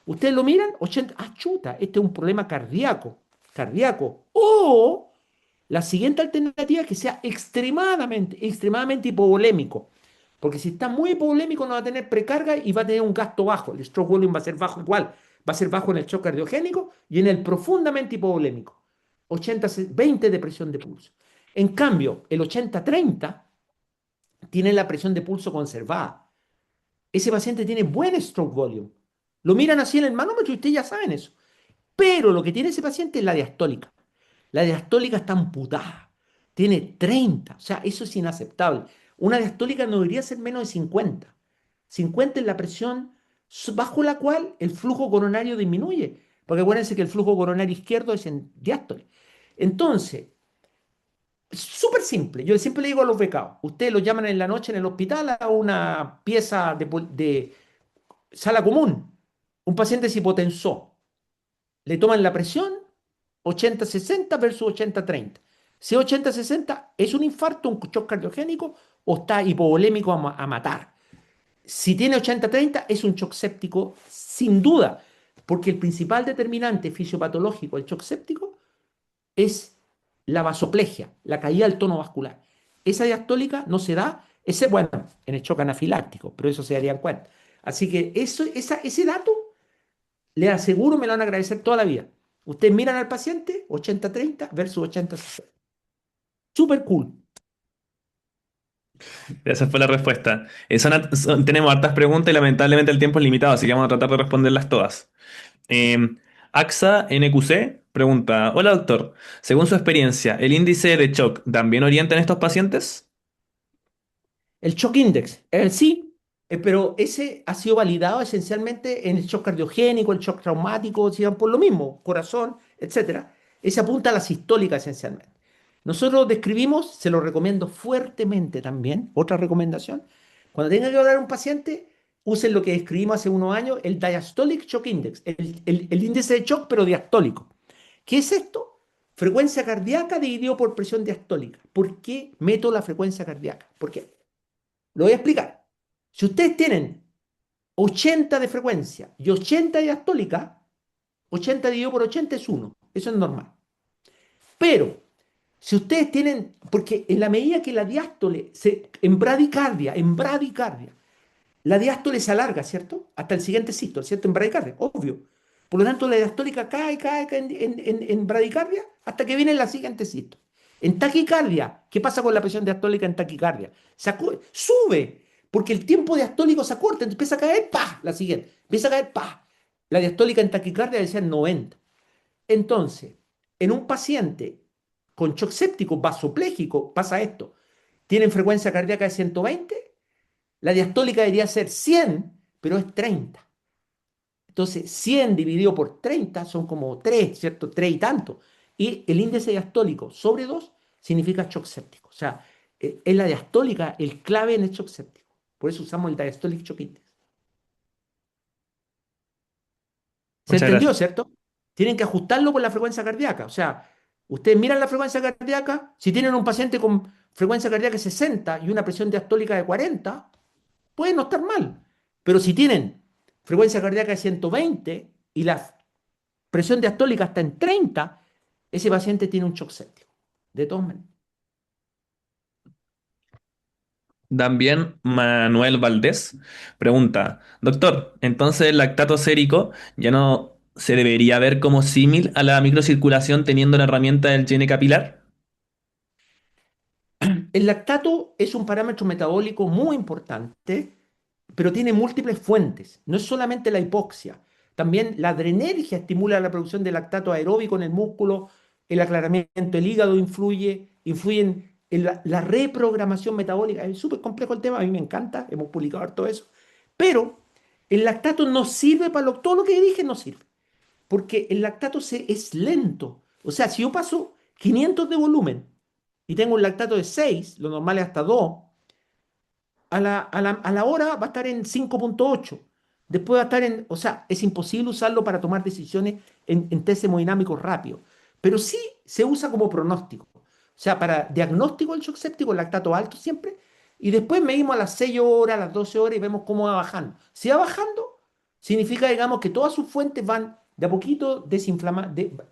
ustedes lo miran, 80, chuta, este es un problema cardíaco. O La siguiente alternativa es que sea extremadamente hipovolémico. Porque si está muy hipovolémico no va a tener precarga y va a tener un gasto bajo. El stroke volume va a ser bajo igual. Va a ser bajo en el shock cardiogénico y en el profundamente hipovolémico. 80-20 de presión de pulso. En cambio, el 80-30 tiene la presión de pulso conservada. Ese paciente tiene buen stroke volume. Lo miran así en el manómetro y ustedes ya saben eso. Pero lo que tiene ese paciente es la diastólica. La diastólica está amputada. Tiene 30. O sea, eso es inaceptable. Una diastólica no debería ser menos de 50. 50 es la presión bajo la cual el flujo coronario disminuye. Porque acuérdense que el flujo coronario izquierdo es en diástole. Entonces, es súper simple. Yo siempre le digo a los becados, ustedes lo llaman en la noche en el hospital a una pieza de sala común. Un paciente se hipotensó. Le toman la presión 80-60 versus 80-30. Si 80-60 es un infarto, un shock cardiogénico o está hipovolémico a matar. Si tiene 80-30 es un shock séptico sin duda, porque el principal determinante fisiopatológico del shock séptico es la vasoplegia, la caída del tono vascular. Esa diastólica no se da, ese, bueno, en el shock anafiláctico, pero eso se darían cuenta. Así que ese dato, le aseguro, me lo van a agradecer toda la vida. Ustedes miran al paciente, 80-30 versus 80-60. Súper cool. Esa fue la respuesta. Tenemos hartas preguntas y lamentablemente el tiempo es limitado, así que vamos a tratar de responderlas todas. Eh, AXA NQC pregunta, hola doctor, según su experiencia, ¿el índice de shock también orienta en estos pacientes? El shock index, sí, pero ese ha sido validado esencialmente en el shock cardiogénico, el shock traumático, sigan por lo mismo, corazón, etcétera. Ese apunta a la sistólica esencialmente. Nosotros describimos, se lo recomiendo fuertemente también, otra recomendación, cuando tengan que hablar a un paciente, usen lo que describimos hace unos años, el Diastolic Shock Index, el índice de shock pero diastólico. ¿Qué es esto? Frecuencia cardíaca dividido por presión diastólica. ¿Por qué meto la frecuencia cardíaca? ¿Por qué? Lo voy a explicar. Si ustedes tienen 80 de frecuencia y 80 de diastólica, 80 dividido por 80 es 1. Eso es normal. Pero si ustedes tienen, porque en la medida que la diástole, en bradicardia, la diástole se alarga, ¿cierto? Hasta el siguiente sístole, ¿cierto? En bradicardia, obvio. Por lo tanto, la diastólica cae en bradicardia hasta que viene la siguiente sístole. En taquicardia, ¿qué pasa con la presión diastólica en taquicardia? Sube, porque el tiempo diastólico se acorta, entonces empieza a caer, ¡pa! La siguiente, empieza a caer, ¡pa! La diastólica en taquicardia decía 90. Entonces, en un paciente con shock séptico vasopléjico pasa esto. Tienen frecuencia cardíaca de 120, la diastólica debería ser 100, pero es 30. Entonces, 100 dividido por 30 son como 3, ¿cierto? 3 y tanto. Y el índice diastólico sobre 2 significa shock séptico. O sea, es la diastólica el clave en el shock séptico. Por eso usamos el Diastolic Shock Index. ¿Se Muchas entendió, gracias. cierto? Tienen que ajustarlo por la frecuencia cardíaca. O sea, ustedes miran la frecuencia cardíaca, si tienen un paciente con frecuencia cardíaca de 60 y una presión diastólica de 40, puede no estar mal. Pero si tienen frecuencia cardíaca de 120 y la presión diastólica está en 30, ese paciente tiene un shock séptico. De todas maneras. También Manuel Valdés pregunta, doctor, entonces el lactato sérico ya no se debería ver como símil a la microcirculación teniendo la herramienta del gene capilar. El lactato es un parámetro metabólico muy importante, pero tiene múltiples fuentes. No es solamente la hipoxia, también la adrenergia estimula la producción de lactato aeróbico en el músculo, el aclaramiento del hígado influyen en la reprogramación metabólica. Es súper complejo el tema, a mí me encanta, hemos publicado todo eso. Pero el lactato no sirve para todo lo que dije, no sirve, porque el lactato es lento. O sea, si yo paso 500 de volumen y tengo un lactato de 6, lo normal es hasta 2, a la hora va a estar en 5,8. Después va a estar en, o sea, es imposible usarlo para tomar decisiones en test hemodinámicos rápidos, pero sí se usa como pronóstico. O sea, para diagnóstico del shock séptico, el lactato alto siempre, y después medimos a las 6 horas, a las 12 horas y vemos cómo va bajando. Si va bajando, significa, digamos, que todas sus fuentes van de a poquito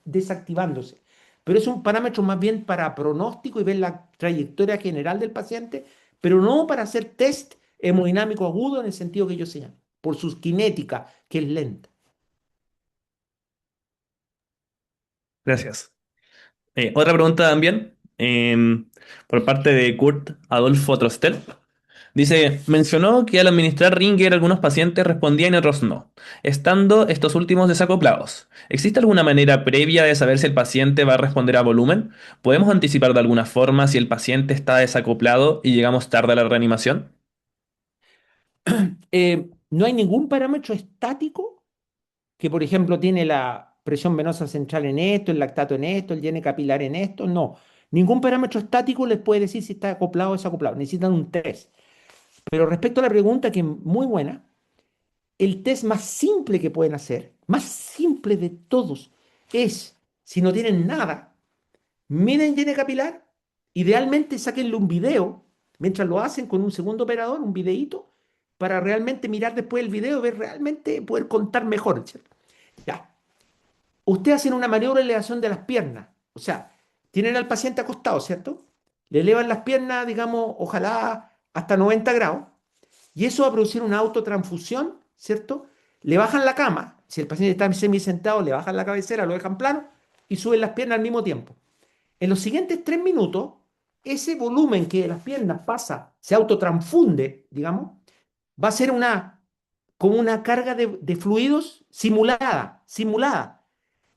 desactivándose. pero es un parámetro más bien para pronóstico y ver la trayectoria general del paciente, pero no para hacer test hemodinámico agudo en el sentido que yo señalo, por su cinética, que es lenta. Gracias. Otra pregunta también, por parte de Kurt Adolfo Trostel. Dice, mencionó que al administrar Ringer algunos pacientes respondían y otros no, estando estos últimos desacoplados. ¿Existe alguna manera previa de saber si el paciente va a responder a volumen? ¿Podemos anticipar de alguna forma si el paciente está desacoplado y llegamos tarde a la reanimación? No hay ningún parámetro estático que, por ejemplo, tiene la presión venosa central en esto, el lactato en esto, el llene capilar en esto. No. Ningún parámetro estático les puede decir si está acoplado o desacoplado. Necesitan un test. Pero respecto a la pregunta, que es muy buena, el test más simple que pueden hacer, más simple de todos, es, si no tienen nada, miren llene capilar, idealmente sáquenle un video, mientras lo hacen con un segundo operador, un videíto, para realmente mirar después el video, ver realmente, poder contar mejor, ¿cierto? Ya, usted hace una maniobra de elevación de las piernas, o sea, tienen al paciente acostado, ¿cierto? Le elevan las piernas, digamos, ojalá hasta 90 grados, y eso va a producir una autotransfusión, ¿cierto? Le bajan la cama, si el paciente está semisentado, le bajan la cabecera, lo dejan plano y suben las piernas al mismo tiempo. En los siguientes 3 minutos, ese volumen que de las piernas pasa, se autotransfunde, digamos, va a ser como una carga de fluidos simulada,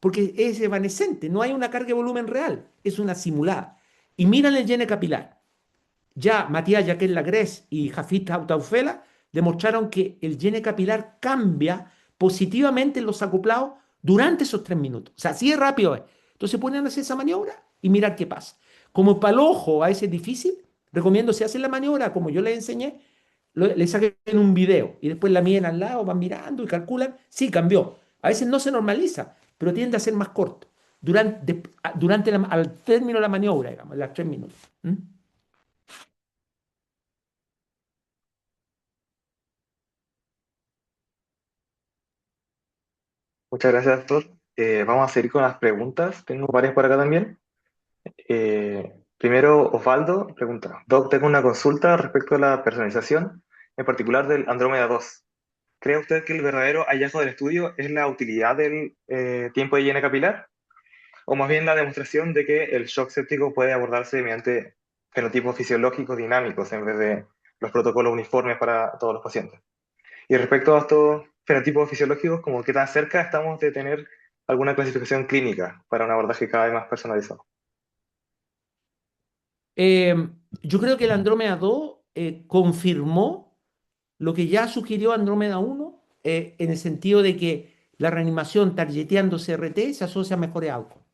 porque es evanescente, no hay una carga de volumen real, es una simulada. Y miran el llene capilar. Ya Matías Jacques Lagresse y Jafit Hautaufela demostraron que el llene capilar cambia positivamente en los acoplados durante esos 3 minutos. O sea, así de rápido es. Entonces pueden hacer esa maniobra y mirar qué pasa. Como para el ojo a veces es difícil, recomiendo si hacen la maniobra, como yo les enseñé, le saquen un video y después la miden al lado, van mirando y calculan. Sí, cambió. A veces no se normaliza, pero tiende a ser más corto. Al término de la maniobra, digamos, las 3 minutos. ¿Mm? Muchas gracias, doctor. Vamos a seguir con las preguntas. Tengo varias por acá también. Primero, Osvaldo pregunta, Doc, tengo una consulta respecto a la personalización, en particular del Andrómeda 2. ¿Cree usted que el verdadero hallazgo del estudio es la utilidad del tiempo de llena capilar? ¿O más bien la demostración de que el shock séptico puede abordarse mediante fenotipos fisiológicos dinámicos en vez de los protocolos uniformes para todos los pacientes? Y respecto a estos fenotipos fisiológicos, como qué tan cerca estamos de tener alguna clasificación clínica para un abordaje cada vez más personalizado. Eh, yo creo que el Andrómeda 2 confirmó lo que ya sugirió Andrómeda 1 en el sentido de que la reanimación targeteando CRT se asocia a mejores outcomes.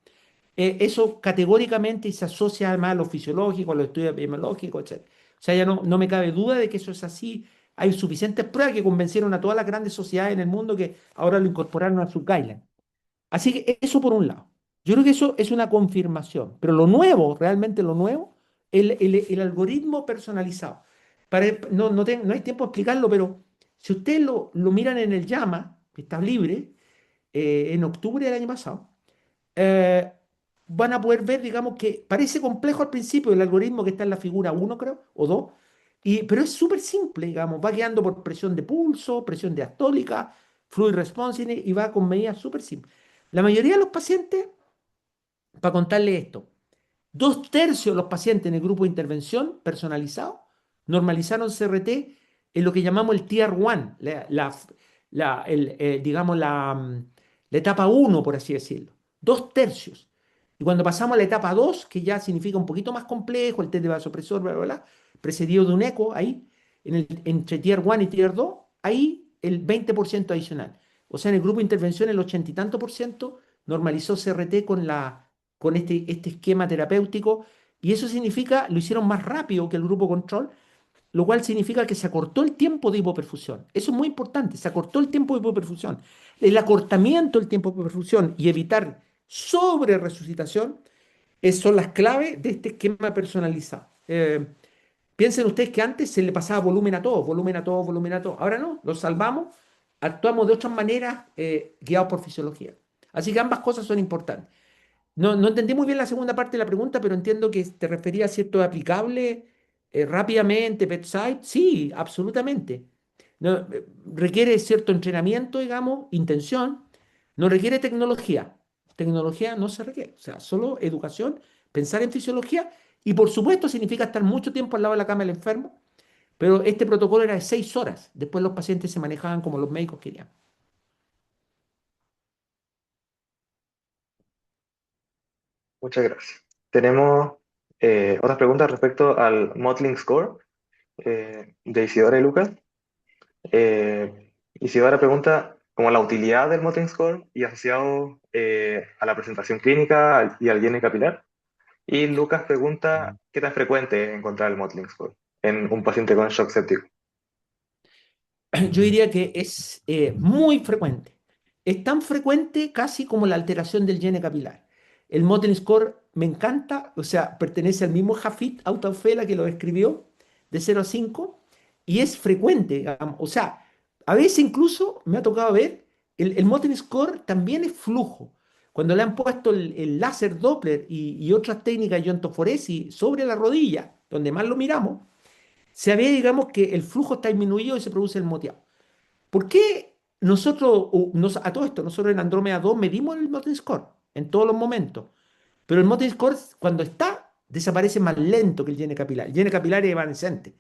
Eso categóricamente se asocia además a lo fisiológico, a los estudios epidemiológicos, etc. O sea, ya no me cabe duda de que eso es así. Hay suficientes pruebas que convencieron a todas las grandes sociedades en el mundo que ahora lo incorporaron a su guideline. Así que eso por un lado. Yo creo que eso es una confirmación. Pero lo nuevo, realmente lo nuevo, el algoritmo personalizado. No hay tiempo de explicarlo, pero si ustedes lo miran en el llama, que está libre, en octubre del año pasado, eh, van a poder ver, digamos, que parece complejo al principio el algoritmo que está en la figura uno creo, o 2 pero es súper simple, digamos, va guiando por presión de pulso, presión diastólica, fluid response y va con medidas súper simples. La mayoría de los pacientes, para contarle esto, 2/3 de los pacientes en el grupo de intervención personalizado normalizaron CRT en lo que llamamos el Tier 1, digamos la etapa uno por así decirlo. 2/3. Y cuando pasamos a la etapa 2 que ya significa un poquito más complejo, el test de vasopresor, bla, bla, bla, precedido de un eco, ahí, entre Tier 1 y Tier 2 ahí el 20% adicional. O sea, en el grupo de intervención el 80 y tanto por ciento normalizó CRT con este esquema terapéutico y eso significa, lo hicieron más rápido que el grupo control, lo cual significa que se acortó el tiempo de hipoperfusión. Eso es muy importante, se acortó el tiempo de hipoperfusión. El acortamiento del tiempo de hipoperfusión y evitar sobre resucitación son las claves de este esquema personalizado. Piensen ustedes que antes se le pasaba volumen a todo, volumen a todo, volumen a todo. Ahora no, lo salvamos, actuamos de otras maneras guiados por fisiología. Así que ambas cosas son importantes. No entendí muy bien la segunda parte de la pregunta, pero entiendo que te refería a si esto es aplicable rápidamente, bedside. Sí, absolutamente. No, requiere cierto entrenamiento, digamos, intención. No requiere tecnología. Tecnología no se requiere. O sea, solo educación, pensar en fisiología y por supuesto significa estar mucho tiempo al lado de la cama del enfermo, pero este protocolo era de 6 horas. Después los pacientes se manejaban como los médicos querían. Muchas gracias. Tenemos otras preguntas respecto al Mottling Score de Isidora y Lucas. Isidora pregunta como la utilidad del Mottling Score y asociado a la presentación clínica y al higiene capilar. Y Lucas pregunta qué tan frecuente es encontrar el Mottling Score en un paciente con shock séptico. Yo diría que es muy frecuente. Es tan frecuente casi como la alteración del gene capilar. El Mottling Score me encanta, o sea, pertenece al mismo Jafit Autaufela que lo escribió de 0 a 5 y es frecuente, digamos. O sea, a veces incluso me ha tocado ver, el Mottling Score también es flujo. Cuando le han puesto el láser Doppler y otras técnicas de iontoforesis sobre la rodilla, donde más lo miramos, se ve, digamos, que el flujo está disminuido y se produce el moteado. ¿Por qué nosotros, a todo esto, nosotros en Andrómeda 2 medimos el Mountain Score en todos los momentos? Pero el Mountain Score, cuando está, desaparece más lento que el llene capilar. El llene capilar es evanescente.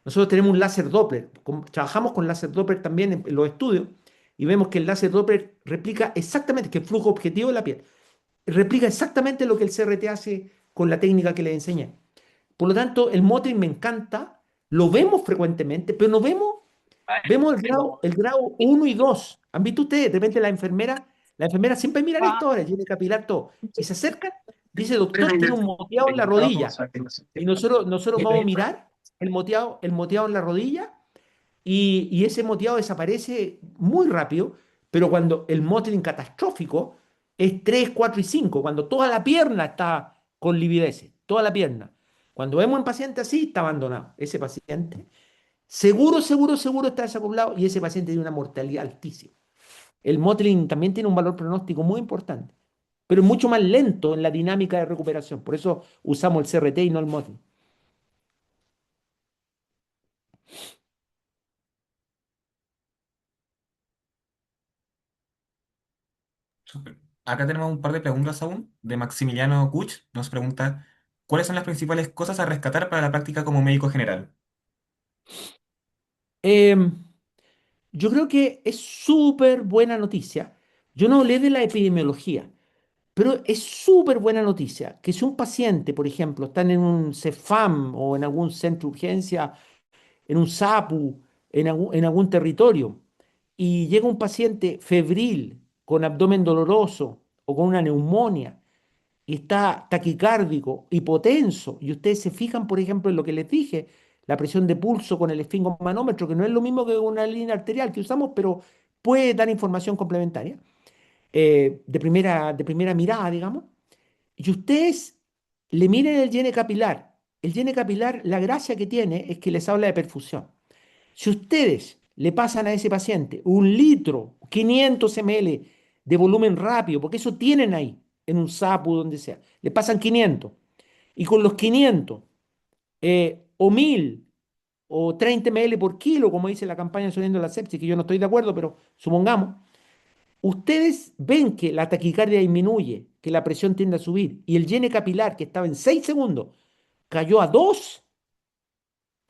Nosotros tenemos un láser Doppler, trabajamos con láser Doppler también en los estudios y vemos que el láser Doppler replica exactamente, que el flujo objetivo de la piel, replica exactamente lo que el CRT hace con la técnica que les enseñé. Por lo tanto, el Mottling me encanta, lo vemos frecuentemente, pero no vemos el grado 1 y 2. ¿Han visto ustedes? De repente la enfermera siempre miran esto ahora, tiene capilar todo. Y se acercan, dice, doctor, tiene un moteado en la rodilla. Y nosotros vamos a mirar el moteado en la rodilla y ese moteado desaparece muy rápido, pero cuando el mottling catastrófico es 3, 4 y 5, cuando toda la pierna está con lividez, toda la pierna. Cuando vemos un paciente así, está abandonado. Ese paciente seguro, seguro, seguro está desacoplado y ese paciente tiene una mortalidad altísima. El mottling también tiene un valor pronóstico muy importante, pero es mucho más lento en la dinámica de recuperación. Por eso usamos el CRT y no el mottling. Súper. Acá tenemos un par de preguntas aún de Maximiliano Kuch. Nos pregunta, ¿cuáles son las principales cosas a rescatar para la práctica como médico general? Em, yo creo que es súper buena noticia. Yo no hablé de la epidemiología, pero es súper buena noticia que si un paciente, por ejemplo, está en un CEFAM o en algún centro de urgencia, en un SAPU, en algún territorio, y llega un paciente febril, con abdomen doloroso o con una neumonía, y está taquicárdico, hipotenso, y ustedes se fijan, por ejemplo, en lo que les dije, la presión de pulso con el esfingomanómetro, que no es lo mismo que una línea arterial que usamos, pero puede dar información complementaria, de primera mirada, digamos, y ustedes le miren el llene capilar. El llene capilar, la gracia que tiene es que les habla de perfusión. Si ustedes le pasan a ese paciente 1 litro, 500 ml de volumen rápido, porque eso tienen ahí, en un SAPU, donde sea, le pasan 500, y con los 500, o 1000, o 30 ml por kilo, como dice la campaña Soniendo la Sepsis, que yo no estoy de acuerdo, pero supongamos, ustedes ven que la taquicardia disminuye, que la presión tiende a subir, y el llene capilar, que estaba en 6 segundos, cayó a 2.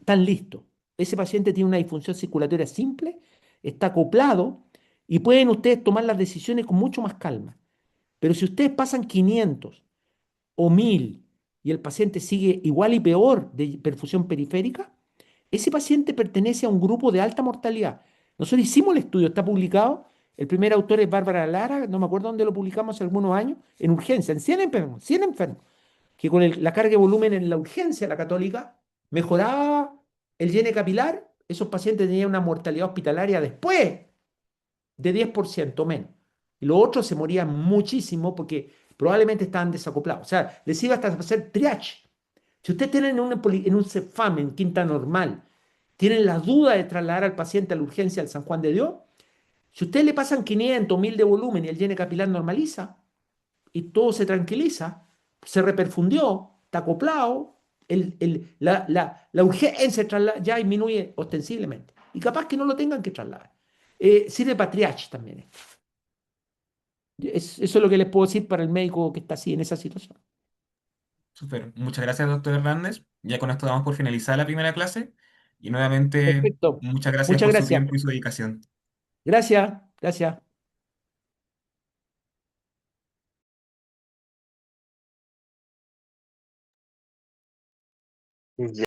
Están listos. Ese paciente tiene una disfunción circulatoria simple, está acoplado y pueden ustedes tomar las decisiones con mucho más calma. Pero si ustedes pasan 500 o 1000 y el paciente sigue igual y peor de perfusión periférica, ese paciente pertenece a un grupo de alta mortalidad. Nosotros hicimos el estudio, está publicado. El primer autor es Bárbara Lara, no me acuerdo dónde lo publicamos hace algunos años, en urgencia, en 100 enfermos, 100 enfermos, que con la carga de volumen en la urgencia, la católica, mejoraba el llene capilar, esos pacientes tenían una mortalidad hospitalaria después de 10% menos. Y los otros se morían muchísimo porque probablemente estaban desacoplados. O sea, les iba hasta hacer triage. Si ustedes tienen en un CEFAM, en Quinta Normal, tienen la duda de trasladar al paciente a la urgencia del San Juan de Dios, si ustedes le pasan 500, 1000 de volumen y el llene capilar normaliza, y todo se tranquiliza, se reperfundió, está acoplado, la urgencia de trasladar ya disminuye ostensiblemente. Y capaz que no lo tengan que trasladar. Sirve para triage también esto. Eso es lo que les puedo decir para el médico que está así en esa situación. Súper. Muchas gracias, doctor Hernández. Ya con esto damos por finalizada la primera clase. Y nuevamente, Perfecto. muchas gracias Muchas por su gracias. tiempo y su dedicación. Gracias, gracias. Ya.